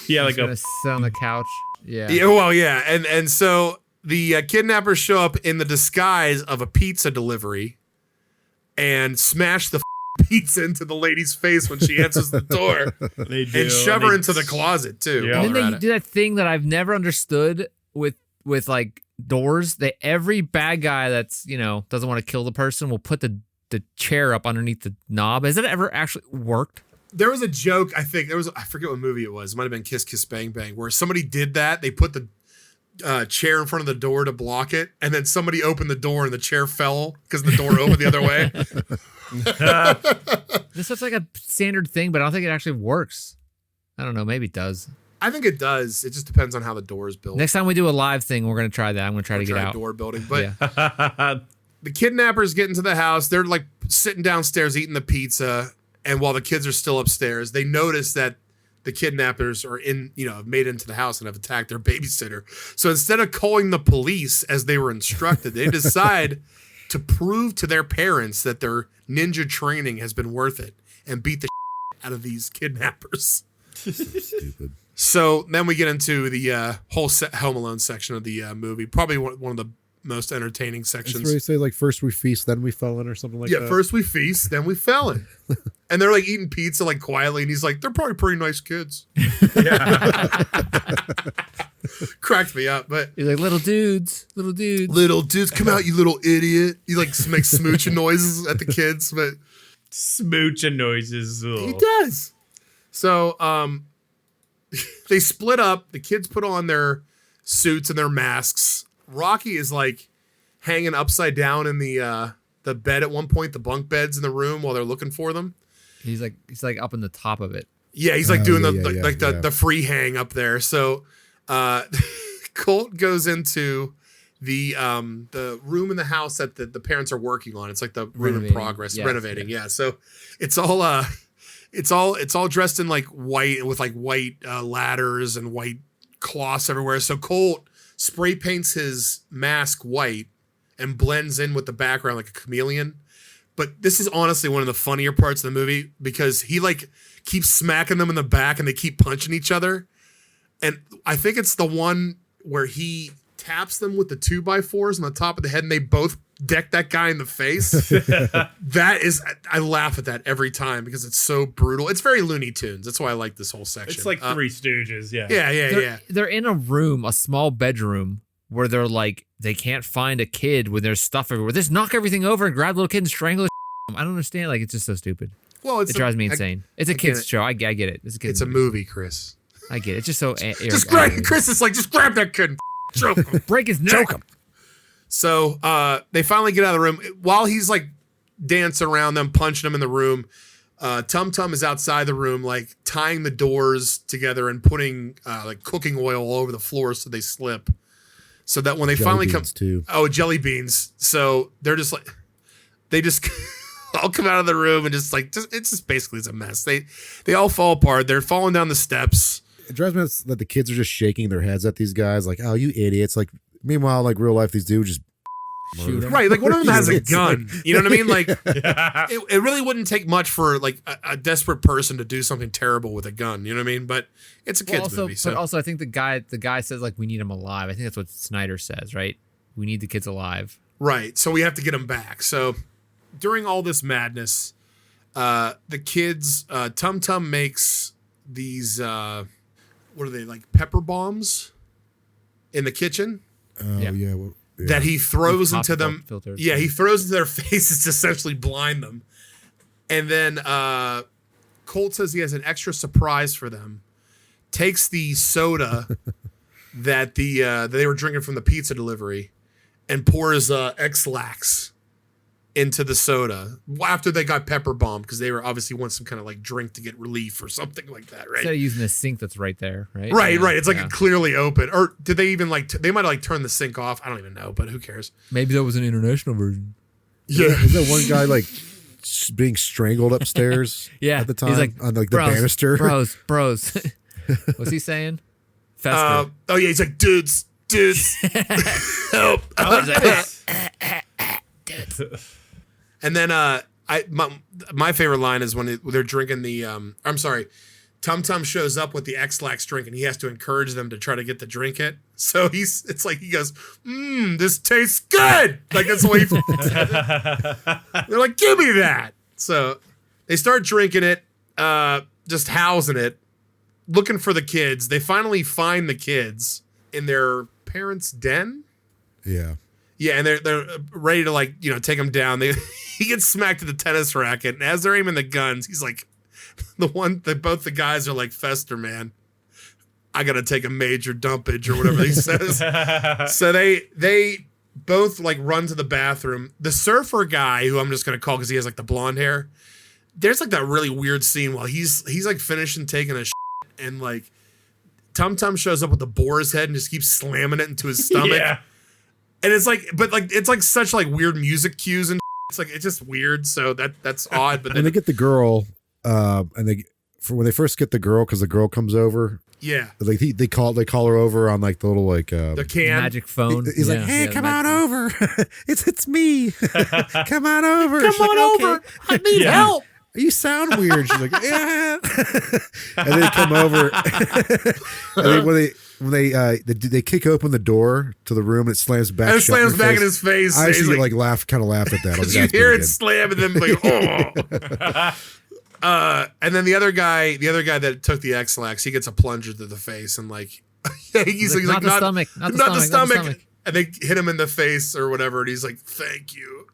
Yeah, like Gonna a. sit on the couch. Yeah. Yeah, well, yeah, and so the kidnappers show up in the disguise of a pizza delivery, and smash the pizza into the lady's face when she answers the door, They do. and shove her into the closet too. Yeah. while And they're then at they do that thing that I've never understood with like doors. Every bad guy that's doesn't want to kill the person will put the chair up underneath the knob. Has it ever actually worked? There was a joke, I think I forget what movie it was. It might have been Kiss Kiss Bang Bang, where somebody did that. They put the chair in front of the door to block it, and then somebody opened the door and the chair fell because the door opened the other way. This looks like a standard thing, but I don't think it actually works. I don't know. Maybe it does. I think it does. It just depends on how the door is built. Next time we do a live thing, we're gonna try that. I'm gonna try to get out. door building, but Yeah. the kidnappers get into the house. They're like sitting downstairs eating the pizza. And while the kids are still upstairs, they notice that the kidnappers are have made it into the house and have attacked their babysitter. So instead of calling the police as they were instructed, they decide to prove to their parents that their ninja training has been worth it and beat the out of these kidnappers. Stupid. So then we get into the whole Home Alone section of the movie. Probably one of the most entertaining That's sections. where you say like first we feast, then we felon or something like that. Yeah, first we feast, then we felon. And they're like eating pizza like quietly, and he's like, they're probably pretty nice kids. Cracked me up, but He's like little dudes. little dudes, come out, you little idiot. He like makes smooching noises at the kids, but Smooching noises. he Ugh. does. So they split up. The kids put on their suits and their masks. Rocky is like hanging upside down in the bed at one point, the bunk beds in the room while they're looking for them. He's like up in the top of it. Yeah, he's like doing the free hang up there. So Colt goes into the room in the house that the parents are working on. It's like the room in progress, renovating. Yeah. So it's all dressed in like white with like white ladders and white cloths everywhere. So Colt spray paints his mask white and blends in with the background like a chameleon. But this is honestly one of the funnier parts of the movie because he like keeps smacking them in the back and they keep punching each other. And I think it's the one where he taps them with the 2x4s on the top of the head and they both deck that guy in the face. I laugh at that every time because it's so brutal. It's very Looney Tunes. That's why I like this whole section. It's like Three Stooges. Yeah. Yeah. They're in a room, a small bedroom where they're like, they can't find a kid when there's stuff everywhere. Just knock everything over and grab the little kid and strangle his. I don't understand. Like, it's just so stupid. Well, it drives me insane. It's a kid's show. I get it. It's a movie, Chris. I get it. It's just so. Just grab Chris. It's like just grab that kid, and choke him, break his neck. Choke him. So they finally get out of the room while he's like dancing around them, punching them in the room. Tum Tum is outside the room, like tying the doors together and putting like cooking oil all over the floor so they slip. So that when they finally come, jelly beans. So they're just like, they just all come out of the room and just like, it's just basically it's a mess. They all fall apart. They're falling down the steps. It drives me nuts that the kids are just shaking their heads at these guys, like, "Oh, you idiots!" Like, meanwhile, like real life, these dudes just shoot them. Right? Like one of them has a gun. You know what I mean? Like, it really wouldn't take much for like a desperate person to do something terrible with a gun. You know what I mean? But it's a kids movie. So but also, I think the guy says like, we need them alive. I think that's what Snyder says, right? We need the kids alive. Right. So we have to get them back. So during all this madness, the kids, Tum Tum makes these, what are they, like pepper bombs in the kitchen? Yeah. That he throws into them. Filters. Yeah, he throws into their faces to essentially blind them. And then Colt says he has an extra surprise for them. Takes the soda that they were drinking from the pizza delivery and pours X-Lax into the soda after they got pepper bombed because they were obviously want some kind of like drink to get relief or something like that, right? Instead of using the sink that's right there, right? Right. It's like clearly open. Or did they even like they might have like turned the sink off? I don't even know, but who cares? Maybe that was an international version. Yeah. Is that one guy like being strangled upstairs? Yeah, at the time, he's like, on like the banister. Bros. What's he saying? Fester. He's like, dudes, help. Dudes. And then my favorite line is when they're drinking the Tum Tum shows up with the X-Lax drink and he has to encourage them to try to get to drink it. So it's like he goes, this tastes good. Like that's the way they're like, give me that. So they start drinking it, just housing it, looking for the kids. They finally find the kids in their parents' den. Yeah. Yeah, and they're ready to like, take him down. He gets smacked with the tennis racket, and as they're aiming the guns, he's like, both the guys are like, Fester, man, I gotta take a major dumpage or whatever he says. So they both like run to the bathroom. The surfer guy, who I'm just gonna call because he has like the blonde hair, there's like that really weird scene while he's like finishing taking a shit, and like Tum Tum shows up with the boar's head and just keeps slamming it into his stomach. Yeah. And it's like, but like it's like such like weird music cues and it's like it's just weird. So that's odd. But then when they get the girl, and when they first get the girl, because the girl comes over. Yeah, like they call her over on like the little like the can magic phone. He's like, hey, come on over. it's me. Come on over. Come on over. I need help. You sound weird. She's like, yeah. And they come over. And then when they kick open the door to the room, and it slams back. And it slams back in his face. I actually kind of laughed at that. You hear it slam, and then like, oh. And then the other guy that took the X-Lax, he gets a plunger to the face, and like, he's like, not the stomach. And they hit him in the face or whatever, and he's like, thank you.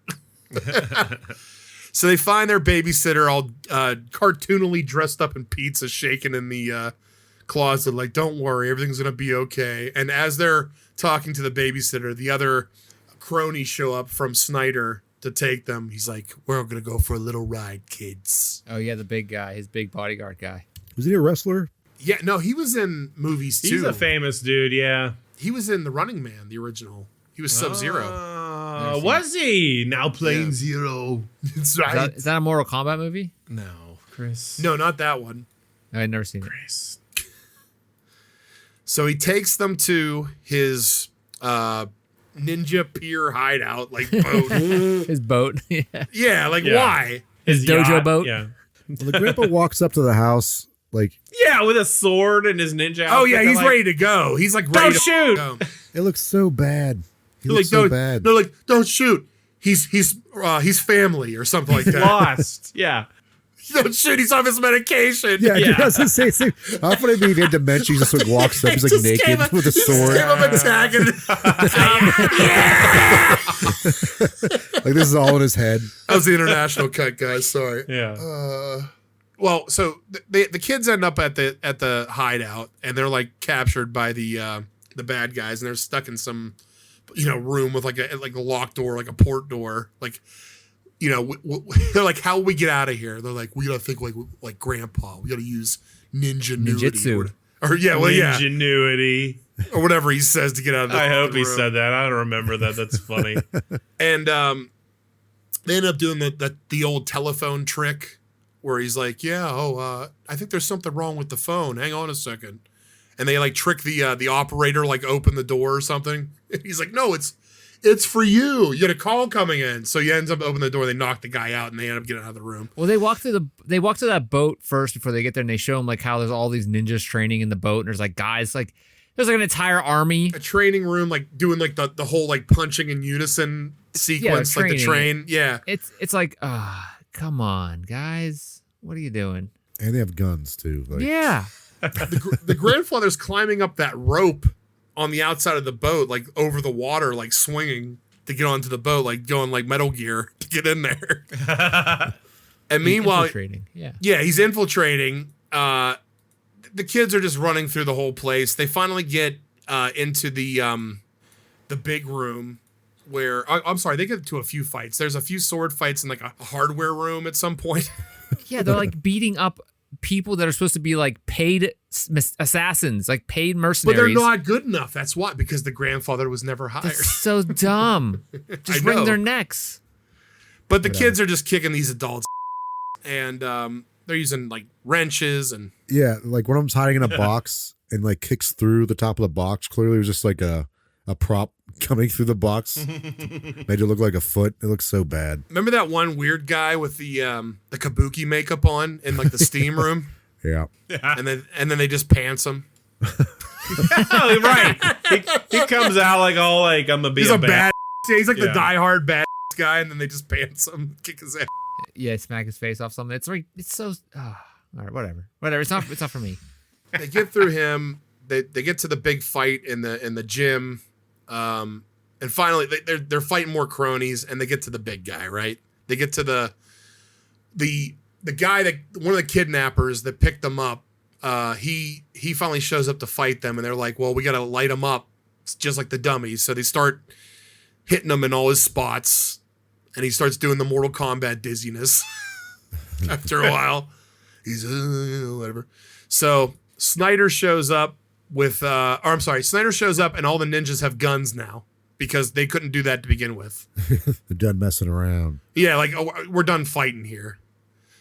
So they find their babysitter all cartoonily dressed up in pizza, shaking in the closet, like, don't worry, everything's gonna be okay. And as they're talking to the babysitter, the other cronies show up from Snyder to take them. He's like, we're gonna go for a little ride, kids. Oh yeah, the big guy, his big bodyguard guy. Was he a wrestler? Yeah, no, he was in movies too. He's a famous dude, yeah. He was in The Running Man, the original. He was Sub-Zero. Was he? Now playing Zero. That's Is right. that a Mortal Kombat movie? No. Chris. No, not that one. I'd never seen it. Chris. So he takes them to his ninja pier hideout, like boat. His boat. Yeah. Yeah, like Yeah. why? His dojo yacht, boat. Yeah. Well, the grandpa walks up to the house like Yeah, with a sword and his ninja outfit. Oh yeah, They're he's like, ready to go. He's like Don't ready to shoot! go. it looks so bad. He They're looks like, so don't, bad. they're like, don't shoot. He's family or something like that. Lost. Yeah. Don't shoot. He's off his medication. Yeah, Yeah. I was gonna say, how funny it'd be if he had dementia, he just like walks up, he's like Just naked came up- with a just sword. came up attacking. Like this is all in his head. That was the international cut, guys. Sorry. Yeah. Well, so the kids end up at the hideout, and they're like captured by the bad guys, and they're stuck in some room with like a locked door, like a port door, like. They're like, how will we get out of here? They're like, we gotta think like Grandpa. We gotta use Ninjutsu. or yeah, well, yeah, Ingenuity. or whatever he says to get out of the I hope the he room. said that. I don't remember that. That's funny. And they end up doing the old telephone trick where he's like, I think there's something wrong with the phone. Hang on a second. And they like trick the operator, like open the door or something. And he's like, no, it's for you. You got a call coming in. So he ends up opening the door. They knock the guy out, and they end up getting out of the room. Well, they walk to that boat first before they get there, and they show them like how there's all these ninjas training in the boat, and there's like guys like there's like an entire army. A training room, like doing like the whole like punching in unison sequence, like the training. train. Yeah. It's like, come on, guys, what are you doing? And they have guns too. Like, Yeah. The grandfather's climbing up that rope on the outside of the boat, like over the water, like swinging to get onto the boat, like going like Metal Gear to get in there. And meanwhile, Infiltrating. Yeah. yeah, he's infiltrating. The kids are just running through the whole place. They finally get into the big room where I'm sorry, they get to a few fights. There's a few sword fights in like a hardware room at some point. Yeah, they're like beating up people that are supposed to be like paid assassins, like paid But mercenaries. they're not good enough. That's why, because the grandfather was never hired. That's so dumb. Just I wring know. their necks. But the kids are just kicking these adults, and they're using like wrenches and Yeah, like one of them's hiding in a box and like kicks through the top of the box. Clearly it was just like a prop coming through the box. Made it look like a foot. It looks so bad. remember that one weird guy with the kabuki makeup on in like the steam room, Yeah. and then they just pants him. Oh, right. He comes out like all like I'm gonna be He's a bad. Yeah, he's like the Yeah. diehard bad guy, and then they just pants him, kick his ass. Yeah, smack his face off something. It's so. All right, whatever. It's not for me. They get through him. They get to the big fight in the gym, and finally they're fighting more cronies, and they get to the big guy. Right? They get to the guy that one of the kidnappers that picked them up. He finally shows up to fight them, and they're like, "Well, we got to light him up, it's just like the dummies." So they start hitting him in all his spots, and he starts doing the Mortal Kombat dizziness. After a while, he's whatever. So Snyder shows up Snyder shows up, and all the ninjas have guns now because they couldn't do that to begin with. They're done messing around. Yeah, like, oh, we're done fighting here.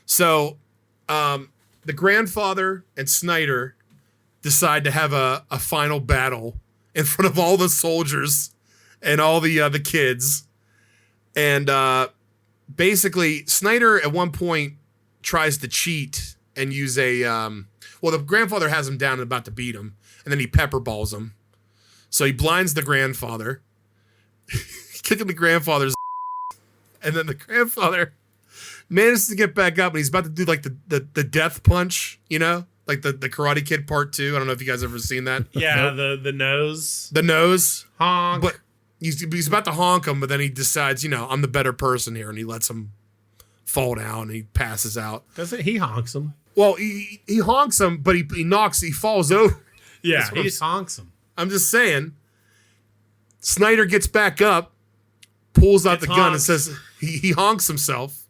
So the grandfather and Snyder decide to have a final battle in front of all the soldiers and all the kids. And basically, Snyder at one point tries to cheat and use the grandfather has him down and about to beat him, and then he pepper balls him. So he blinds the grandfather, kicking the grandfather's and then the grandfather manages to get back up, and he's about to do like the death punch, like the Karate Kid Part 2. I don't know if you guys ever seen that. Yeah, the nose. The nose. Honk. But he's about to honk him, but then he decides, I'm the better person here, and he lets him fall down, and he passes out. Doesn't he honks him? Well, he honks him, but he falls over. Yeah, he just honks him. I'm just saying. Snyder gets back up, pulls out the gun and says, he honks himself,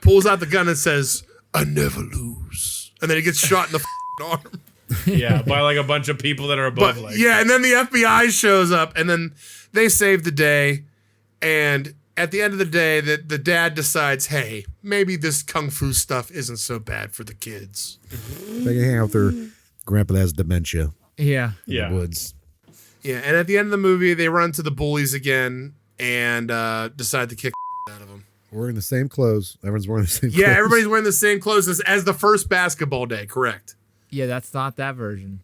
pulls out the gun and says, "I never lose." And then he gets shot in the arm. Yeah, by like a bunch of people that are above. And then the FBI shows up, and then they save the day. And at the end of the day, the dad decides, hey, maybe this kung fu stuff isn't so bad for the kids. They can hang out with their grandpa that has dementia. Yeah. In the woods. Yeah, and at the end of the movie, they run to the bullies again and decide to kick out of them. Wearing the same clothes. Everyone's wearing the same clothes. Yeah, everybody's wearing the same clothes as the first basketball day, correct? Yeah, that's not that version.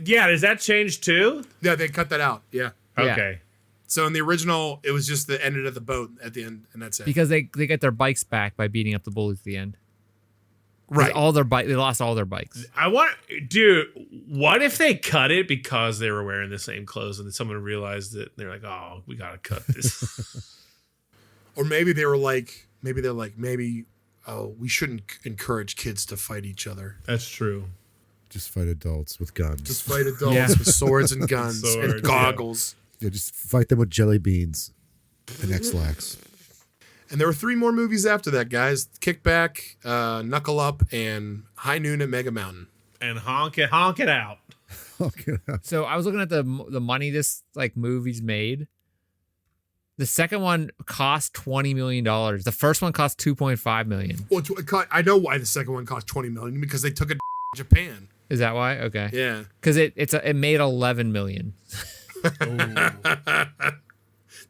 Yeah, does that change too? Yeah, they cut that out. Yeah. Okay. So in the original, it was just the ended at the boat at the end, and that's it. Because they get their bikes back by beating up the bullies at the end. Right. They lost all their bikes. Dude, what if they cut it because they were wearing the same clothes and then someone realized it and they're like, oh, we got to cut this. Or maybe they're like, we shouldn't encourage kids to fight each other. That's true. Just fight adults with guns. Just fight adults with swords and guns and goggles. Yeah, just fight them with jelly beans and X-Lax. And there were 3 more movies after that, guys. Kickback, Knuckle Up, and High Noon at Mega Mountain. And honk it out. So I was looking at the money this movie's made. The second one cost $20 million. The first one cost $2.5 million. Well, I know why the second one cost $20 million, because they took it to Japan. Is that why? Okay. Yeah. Because it made $11 million.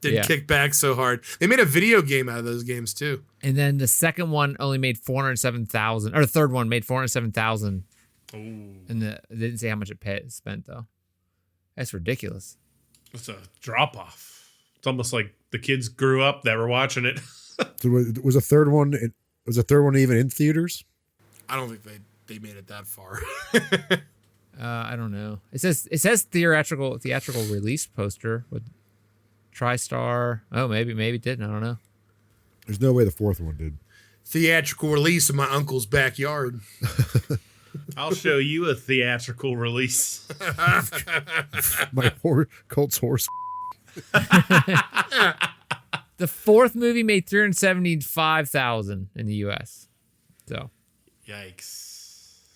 Didn't kick back so hard. They made a video game out of those games too. And then the second one only made $407,000, or the third one made $407,000. And they didn't say how much it spent though. That's ridiculous. It's a drop off. It's almost like the kids grew up that were watching it. So was a third one? Was a third one even in theaters? I don't think they made it that far. I don't know. It says theatrical release poster with TriStar. Oh, maybe it didn't. I don't know. There's no way the fourth one did. Theatrical release in my uncle's backyard. I'll show you a theatrical release. My Colt's horse. The fourth movie made $375,000 in the U.S. So, yikes!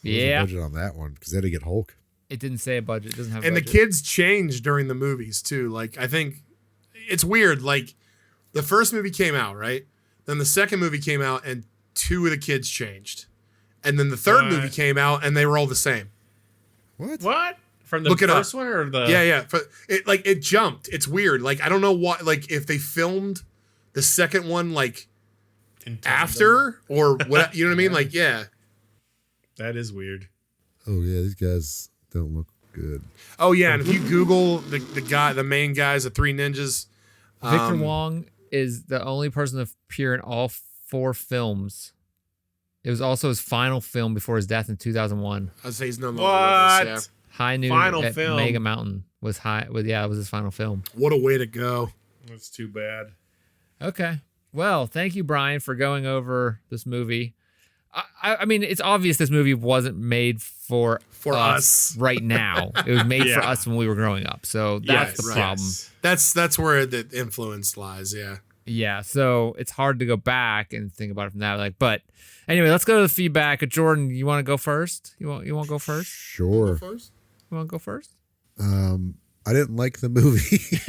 Yeah, budget on that one because they had to get Hulk. It didn't say a budget. It doesn't have. And the kids changed during the movies too. Like I think it's weird. Like the first movie came out, right? Then the second movie came out, and 2 of the kids changed. And then the third movie came out, and they were all the same. What? From the first one or the? Yeah. It jumped. It's weird. Like I don't know what. Like if they filmed the second one like after or what? You know what I mean? Like yeah. That is weird. Oh yeah, these guys don't look good. Oh yeah, and if you Google the main guys, the 3 ninjas, Victor Wong is the only person to appear in all 4 films. It was also his final film before his death in 2001. I'd say he's no longer what? with us, High Noon at Mega Mountain was it was his final film. What a way to go. That's too bad. Okay. Well, thank you, Brian, for going over this movie. I mean, it's obvious this movie wasn't made for us right now. It was made for us when we were growing up. So that's the problem. That's where the influence lies. Yeah. Yeah. So it's hard to go back and think about it from that. But anyway, let's go to the feedback. But Jordan, you want to go first? You want to go first? Sure. You want to go first? I didn't like the movie,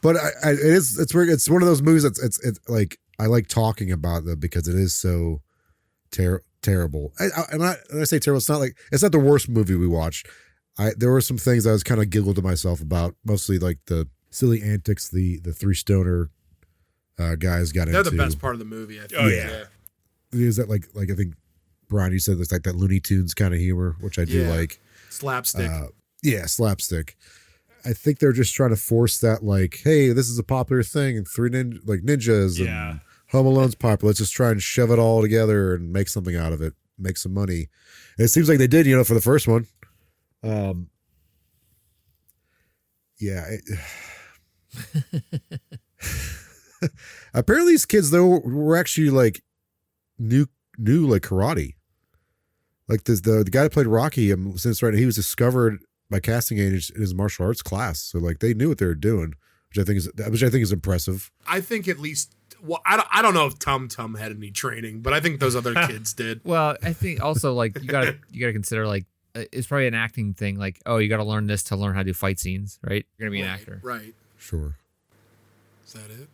but it's weird. It's one of those movies that's it's like I like talking about them because it is so terrible. When I say terrible, it's not the worst movie we watched. There were some things I was kind of giggled to myself about, mostly like the silly antics the 3 stoner guys got into. They're the best part of the movie, I think. Yeah. Is that like I think Brian, you said it's like that Looney Tunes kind of humor, which I do like. Slapstick. Slapstick. I think they're just trying to force that, like, hey, this is a popular thing, and ninjas, and Home Alone's popular. Let's just try and shove it all together and make something out of it, make some money. And it seems like they did, for the first one. Apparently these kids though were actually like knew like karate. Like the guy that played Rocky, since right, he was discovered by casting agents in his martial arts class. So like they knew what they were doing, which I think is impressive. I think at least. Well, I don't know if Tum Tum had any training, but I think those other kids did. Well, I think also like you gotta consider like it's probably an acting thing. Like, oh, you got to learn this to learn how to do fight scenes, right? You're gonna be an actor, right? Sure. Is that it?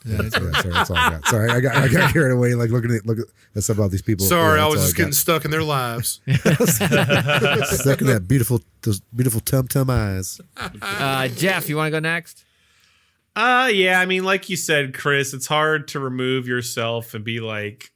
Yeah, sorry, that's all I got. Sorry, I got carried away. Like look at that stuff about these people. Sorry, I was just getting stuck in their lives. Stuck in those beautiful Tum Tum eyes. Jeff, you want to go next? Yeah, I mean, like you said, Chris, it's hard to remove yourself and be like,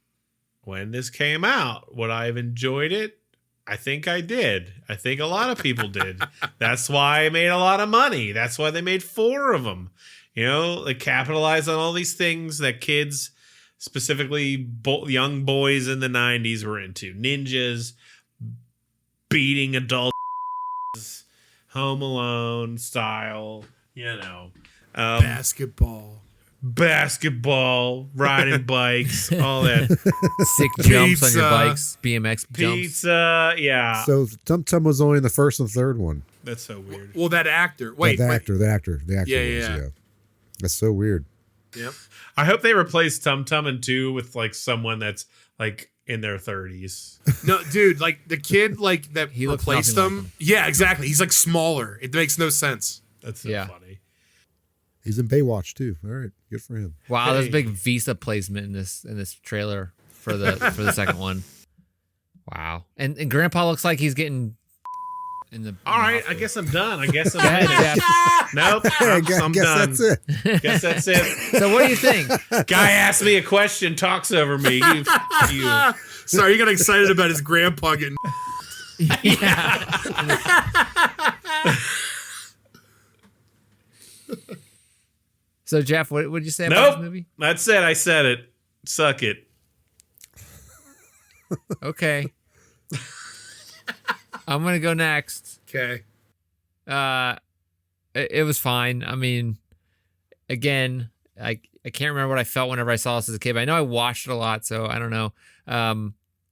when this came out, would I have enjoyed it? I think I did. I think a lot of people did. That's why I made a lot of money. That's why they made 4 of them. You know, they capitalized on all these things that kids, specifically young boys in the 90s, were into. Ninjas, beating adults, Home Alone style, you know. Basketball, riding bikes, all that. Sick jumps on your bikes, BMX jumps. Pizza, yeah. So Tum Tum was only in the first and third one. That's so weird. Well, that actor. The actor. Yeah. That's so weird. Yep. I hope they replace Tum Tum in 2 with like someone that's like in their 30s. No, dude, like the kid like that He looks replaced nothing him. like him. Yeah, exactly. He's like smaller. It makes no sense. That's so funny. He's in Baywatch too. All right, good for him. Wow, there's a big Visa placement in this trailer for the second one. Wow, and Grandpa looks like he's getting in the. All right, I guess I'm done. I guess I'm Go ahead, done. Jeff. Nope, I'm guess done. that's it. Guess that's it. So what do you think? Guy asked me a question, talks over me. You. Sorry, you got excited about his grandpa getting. Yeah. So Jeff, what did you say about this movie? That's it. I said it. Suck it. Okay. I'm gonna go next. Okay. It was fine. I mean, again, I can't remember what I felt whenever I saw this as a kid, but I know I watched it a lot, so I don't know.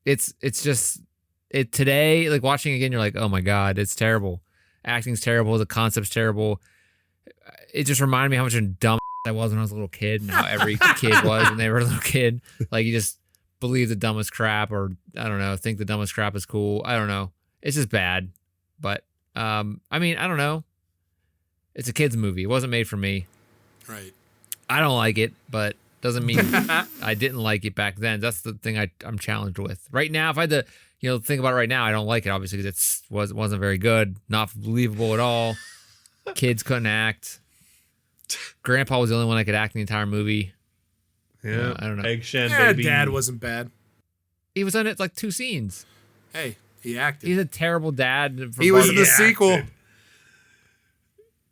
It's just today, like watching it again, you're like, oh my god, it's terrible. Acting's terrible. The concept's terrible. It just reminded me how much of a dumb I was when I was a little kid, and how every kid was when they were a little kid. Like you just believe the dumbest crap, or I don't know, think the dumbest crap is cool. I don't know. It's just bad. But I mean, I don't know. It's a kid's movie. It wasn't made for me. Right. I don't like it, but doesn't mean I didn't like it back then. That's the thing I'm challenged with. Right now, if I had to, think about it right now, I don't like it, obviously, because it wasn't very good. Not believable at all. Kids couldn't act. Grandpa was the only one that could act in the entire movie. Yeah, I don't know. Egg Shen, Yeah, baby. Dad wasn't bad. He was in it like 2 scenes. Hey, he acted. He's a terrible dad. He was in the sequel. Acted.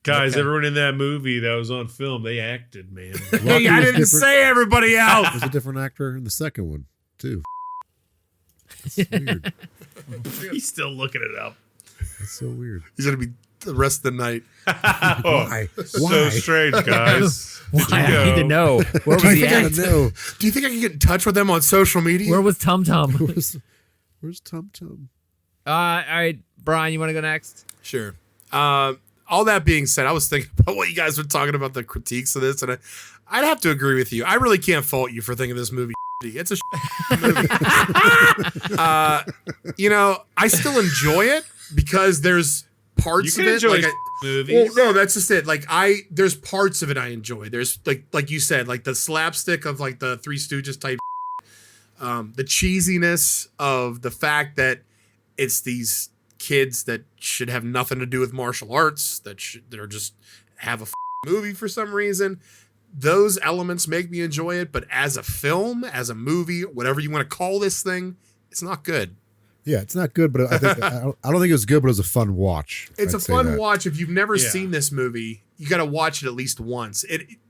Guys, Okay. everyone in that movie that was on film, they acted, man. Hey, I didn't say everybody else. There's a different actor in the second one too. That's weird. He's still looking it up. That's so weird. He's gonna be the rest of the night. Why? So strange, guys. Why? I need to know. Where was I he think I at? know. Do you think I can get in touch with them on social media? Where was Tum Tum? Where's Tum Tum? All right, Brian, you want to go next? Sure. All that being said, I was thinking about what you guys were talking about, the critiques of this, and I'd have to agree with you. I really can't fault you for thinking this movie shitty. It's a movie. I still enjoy it because there's parts You of can it. enjoy Like movies. well, no, that's just it. Like there's parts of it I enjoy. There's like you said, like the slapstick of like the Three Stooges type. The cheesiness of the fact that it's these kids that should have nothing to do with martial arts that are just have a movie for some reason. Those elements make me enjoy it, but as a film, as a movie, whatever you want to call this thing, it's not good. Yeah, it's not good, but I don't think it was good, but it was a fun watch. It's I'd a say fun that. watch. If you've never seen this movie, you got to watch it at least once.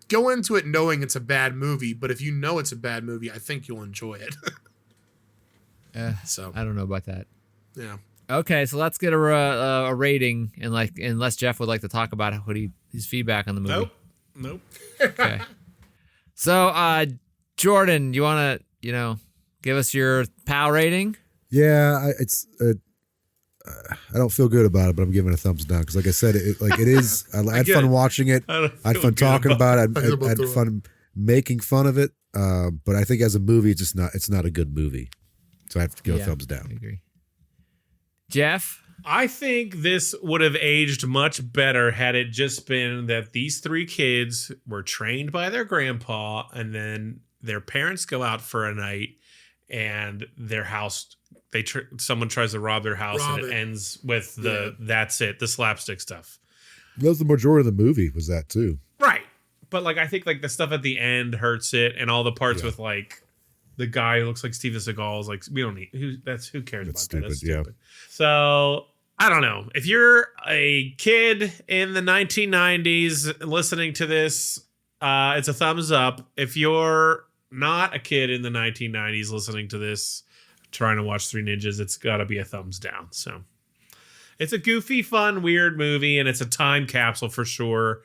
Go into it knowing it's a bad movie, but if you know it's a bad movie, I think you'll enjoy it. So I don't know about that. yeah. Okay, so let's get a rating, and unless Jeff would like to talk about his feedback on the movie. Nope. Okay. So, Jordan, you want to give Give us your PAL rating. Yeah, I don't feel good about it, but I'm giving it a thumbs down because, like I said, it is. I had fun watching it. I had fun talking about it. I had fun making fun of it. But I think as a movie, it's not a good movie. So I have to give a thumbs down. I agree. Jeff? I think this would have aged much better had it just been that these three kids were trained by their grandpa, and then their parents go out for a night, and their house, someone tries to rob their house, and it ends with that's it, the slapstick stuff. That was the majority of the movie, was that too. Right. But like I think like the stuff at the end hurts it, and all the parts with like the guy who looks like Steven Seagal is like, we don't need who cares about that? That's stupid. So I don't know. If you're a kid in the 1990s listening to this, it's a thumbs up. If you're not a kid in the 1990s listening to this, trying to watch Three Ninjas, it's got to be a thumbs down. So it's a goofy, fun, weird movie, and it's a time capsule for sure.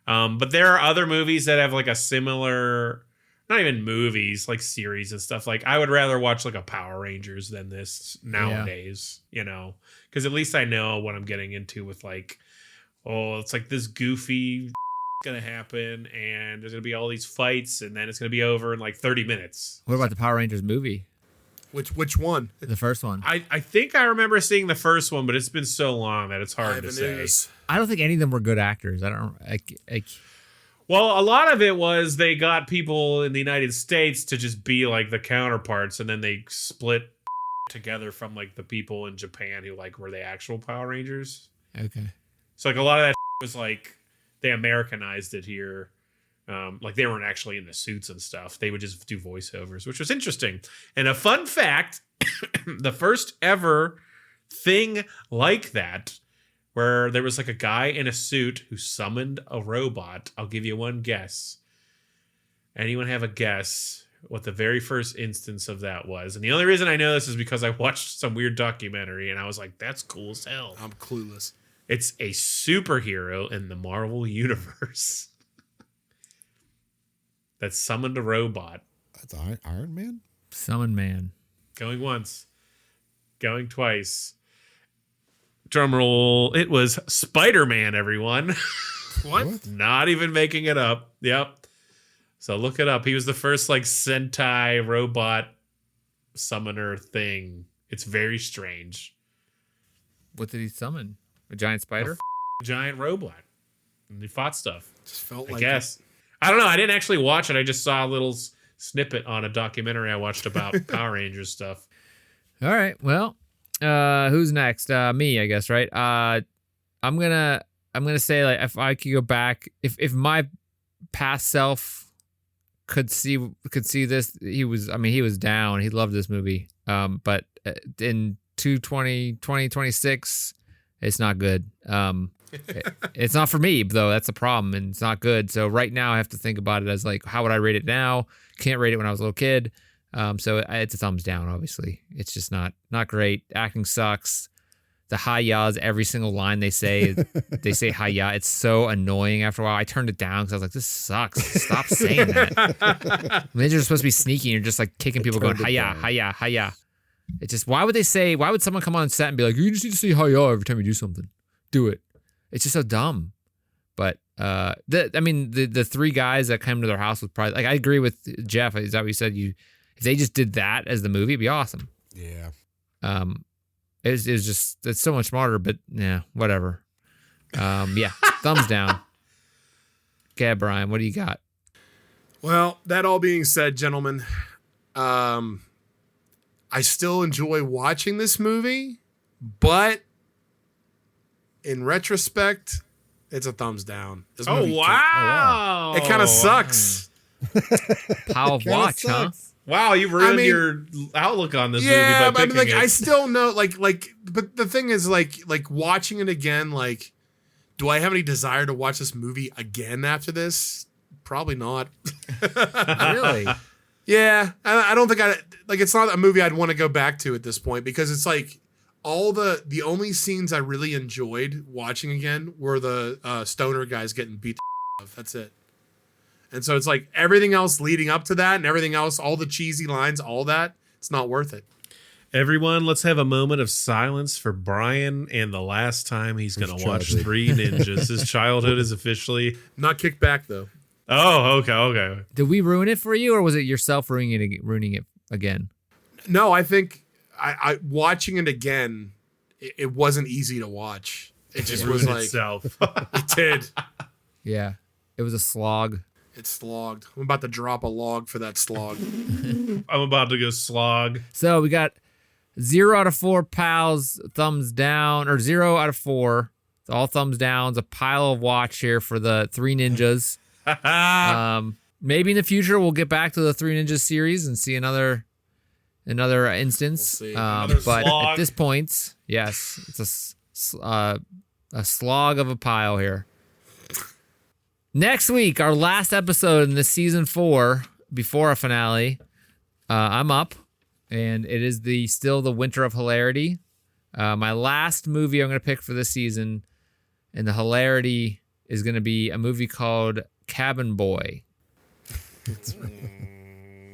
But there are other movies that have like a similar, not even movies, like series and stuff. Like I would rather watch like a Power Rangers than this nowadays, you know, because at least I know what I'm getting into with like, oh, it's like this goofy gonna happen and there's gonna be all these fights and then it's gonna be over in like 30 minutes. What about the Power Rangers movie? Which one? The first one. I think I remember seeing the first one, but it's been so long that it's hard to say. I don't think any of them were good actors. Well, a lot of it was they got people in the United States to just be like the counterparts, and then they split together from like the people in Japan who like were the actual Power Rangers. Okay. So like a lot of that was like they Americanized it here. Like they weren't actually in the suits and stuff. They would just do voiceovers, which was interesting. And a fun fact, the first ever thing like that, where there was like a guy in a suit who summoned a robot. I'll give you one guess. Anyone have a guess what the very first instance of that was? And the only reason I know this is because I watched some weird documentary and I was like, that's cool as hell. I'm clueless. It's a superhero in the Marvel universe that summoned a robot. That's Iron Man? Summon Man. Going once. Going twice. Drum roll. It was Spider-Man, everyone. What? Not even making it up. Yep. So look it up. He was the first like Sentai robot summoner thing. It's very strange. What did he summon? A giant spider? A giant robot. And he fought stuff. Just felt I like guess. I don't know. I didn't actually watch it. I just saw a little snippet on a documentary I watched about Power Rangers stuff. All right. Well, who's next? Me, I guess, right? I'm gonna say, like, if I could go back, if my past self could see this, he was down. He loved this movie. But in 2026, it's not good. It's not for me, though. That's the problem, and it's not good. So right now, I have to think about it as like, how would I rate it now? Can't rate it when I was a little kid. So it's a thumbs down. Obviously, it's just not great. Acting sucks. The hi-yas, every single line they say hi-ya. It's so annoying after a while. I turned it down because I was like, this sucks. Stop saying that. They're just supposed to be sneaky. You're just like kicking people going, hi-ya, hi-ya, hi-ya. It's just, why would someone come on set and be like, you just need to say hi-ya every time you do something? Do it. It's just so dumb. But the three guys that came to their house was probably, like, I agree with Jeff. Is that what you said? If they just did that as the movie, it'd be awesome. Yeah. It's just, it's so much smarter, but yeah, whatever. Yeah, thumbs down. Okay, Brian, what do you got? Well, that all being said, gentlemen, I still enjoy watching this movie, but in retrospect, it's a thumbs down. This movie Wow. It kind of sucks. Power of watch, huh? Wow, you ruined your outlook on this movie by but picking it. I still know, but the thing is, like watching it again, like, do I have any desire to watch this movie again after this? Probably not. Really? Yeah, I don't think it's not a movie I'd want to go back to at this point, because it's like all the only scenes I really enjoyed watching again were the stoner guys getting beat the f*** That's it. And so it's like everything else leading up to that and everything else, all the cheesy lines, all that, It's not worth it. Everyone, let's have a moment of silence for Brian and the last time he's going to watch childhood. Three Ninjas. His childhood is officially... Not kicked back though. Oh, okay. Did we ruin it for you, or was it yourself ruining it again? No, I think I watching it again, it wasn't easy to watch. It just was Ruined like itself. it did. Yeah, it was a slog. It's slogged. I'm about to drop a log for that slog. I'm about to go slog. So we got 0 out of 4 pals, thumbs down, or 0 out of 4. It's all thumbs down. It's a pile of watch here for the Three Ninjas. Maybe in the future we'll get back to the Three Ninjas series and see another instance. We'll see. But slog. at this point, yes, it's a slog of a pile here. Next week, our last episode in this season 4 before a finale. I'm up, and it is still the Winter of Hilarity. My last movie I'm going to pick for this season, and the hilarity is going to be a movie called Cabin Boy.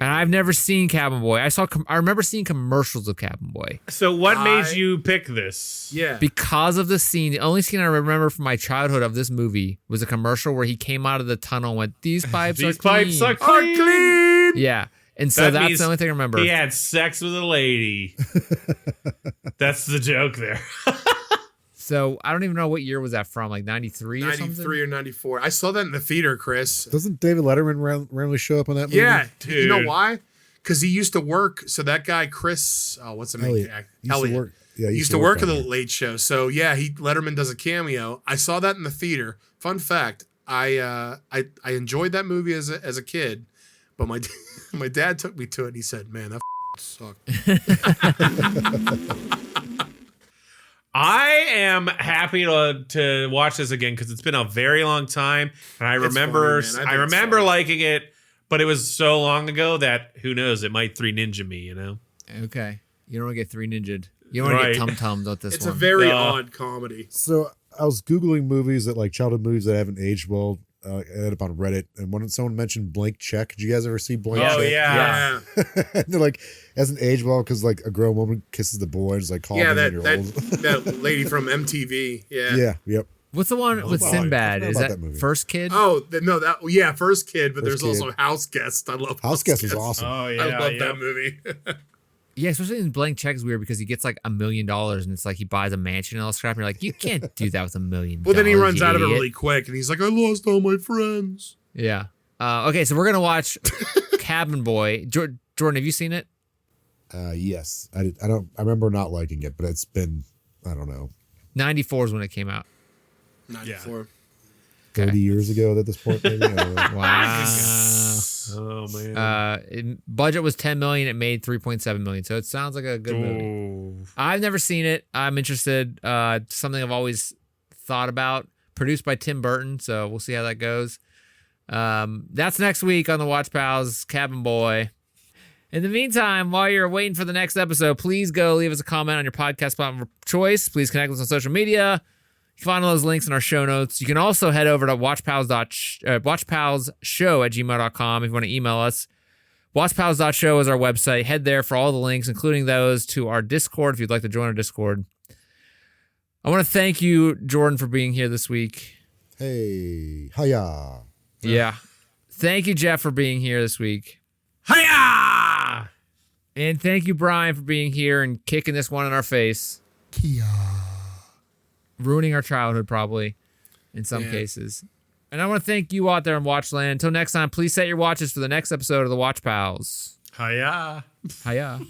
And I've never seen Cabin Boy. I remember seeing commercials of Cabin Boy. So what made you pick this? Yeah. Because of the scene, the only scene I remember from my childhood of this movie was a commercial where he came out of the tunnel and went, "These pipes These are clean." pipes are clean. Yeah. And so That that's means the only thing I remember. He had sex with a lady. That's the joke there. So I don't even know what year was that from, like 93 or something? 93 or 94. I saw that in the theater, Chris. Doesn't David Letterman randomly show up on that movie? Yeah. Dude. You know why? Because he used to work. So that guy, Chris, what's the name? Elliott. Elliott. He Used to work at on the that. Late Show. So yeah, Letterman does a cameo. I saw that in the theater. Fun fact: I enjoyed that movie as a kid, but my my dad took me to it and he said, "Man, that sucked." I am happy to watch this again because it's been a very long time, and I remember funny, man. I I think it's remember funny. liking it, but it was so long ago that who knows? It might Three Ninja me, you know. Okay. You don't want to get Three Ninja'd. You don't want to Right. get tum-tums with this It's one. a very No. odd comedy. So I was Googling movies that like childhood movies that haven't aged well. I ended up on Reddit, and when someone mentioned Blank Check, did you guys ever see Blank Oh Check? yeah. And they're like, hasn't aged well because like a grown woman kisses the boy and is like, call Yeah, me that when you're old. that lady from MTV. Yeah. Yeah, yep. What's the one with about- Sinbad? I Is forgot about that that movie. First Kid? Oh no, First Kid, but First there's Kid. also House Guest. I love House Guest is awesome. Oh yeah. I love yep. that movie. Yeah, especially in Blank Check is weird because he gets like $1 million and it's like he buys a mansion and all this crap. And you're like, you can't do that with $1 million. Well, then he runs you out of it idiot. really quick, and he's like, "I lost all my friends." Yeah. Okay, so we're gonna watch Cabin Boy. Jordan, have you seen it? Yes, I did. I remember not liking it, but it's been, I don't know, 94 is when it came out. 94. 30 years ago at this point. Maybe. I don't know. Wow. Oh man. Budget was $10 million. It made $3.7 million. So it sounds like a good movie. Ooh. I've never seen it. I'm interested. Something I've always thought about. Produced by Tim Burton, so we'll see how that goes. That's next week on the Watch Pals Cabin Boy. In the meantime, while you're waiting for the next episode, please go leave us a comment on your podcast platform of choice. Please connect with us on social media. You can find all those links in our show notes. You can also head over to watchpals.show@gmail.com if you want to email us. Watchpals.show is our website. Head there for all the links, including those to our Discord if you'd like to join our Discord. I want to thank you, Jordan, for being here this week. Hey, hiya. Yeah. Thank you, Jeff, for being here this week. Hiya! And thank you, Brian, for being here and kicking this one in our face. Kia. Ruining our childhood, probably, in some cases. And I want to thank you out there in Watchland. Until next time, please set your watches for the next episode of the Watch Pals. Hiya! Hiya.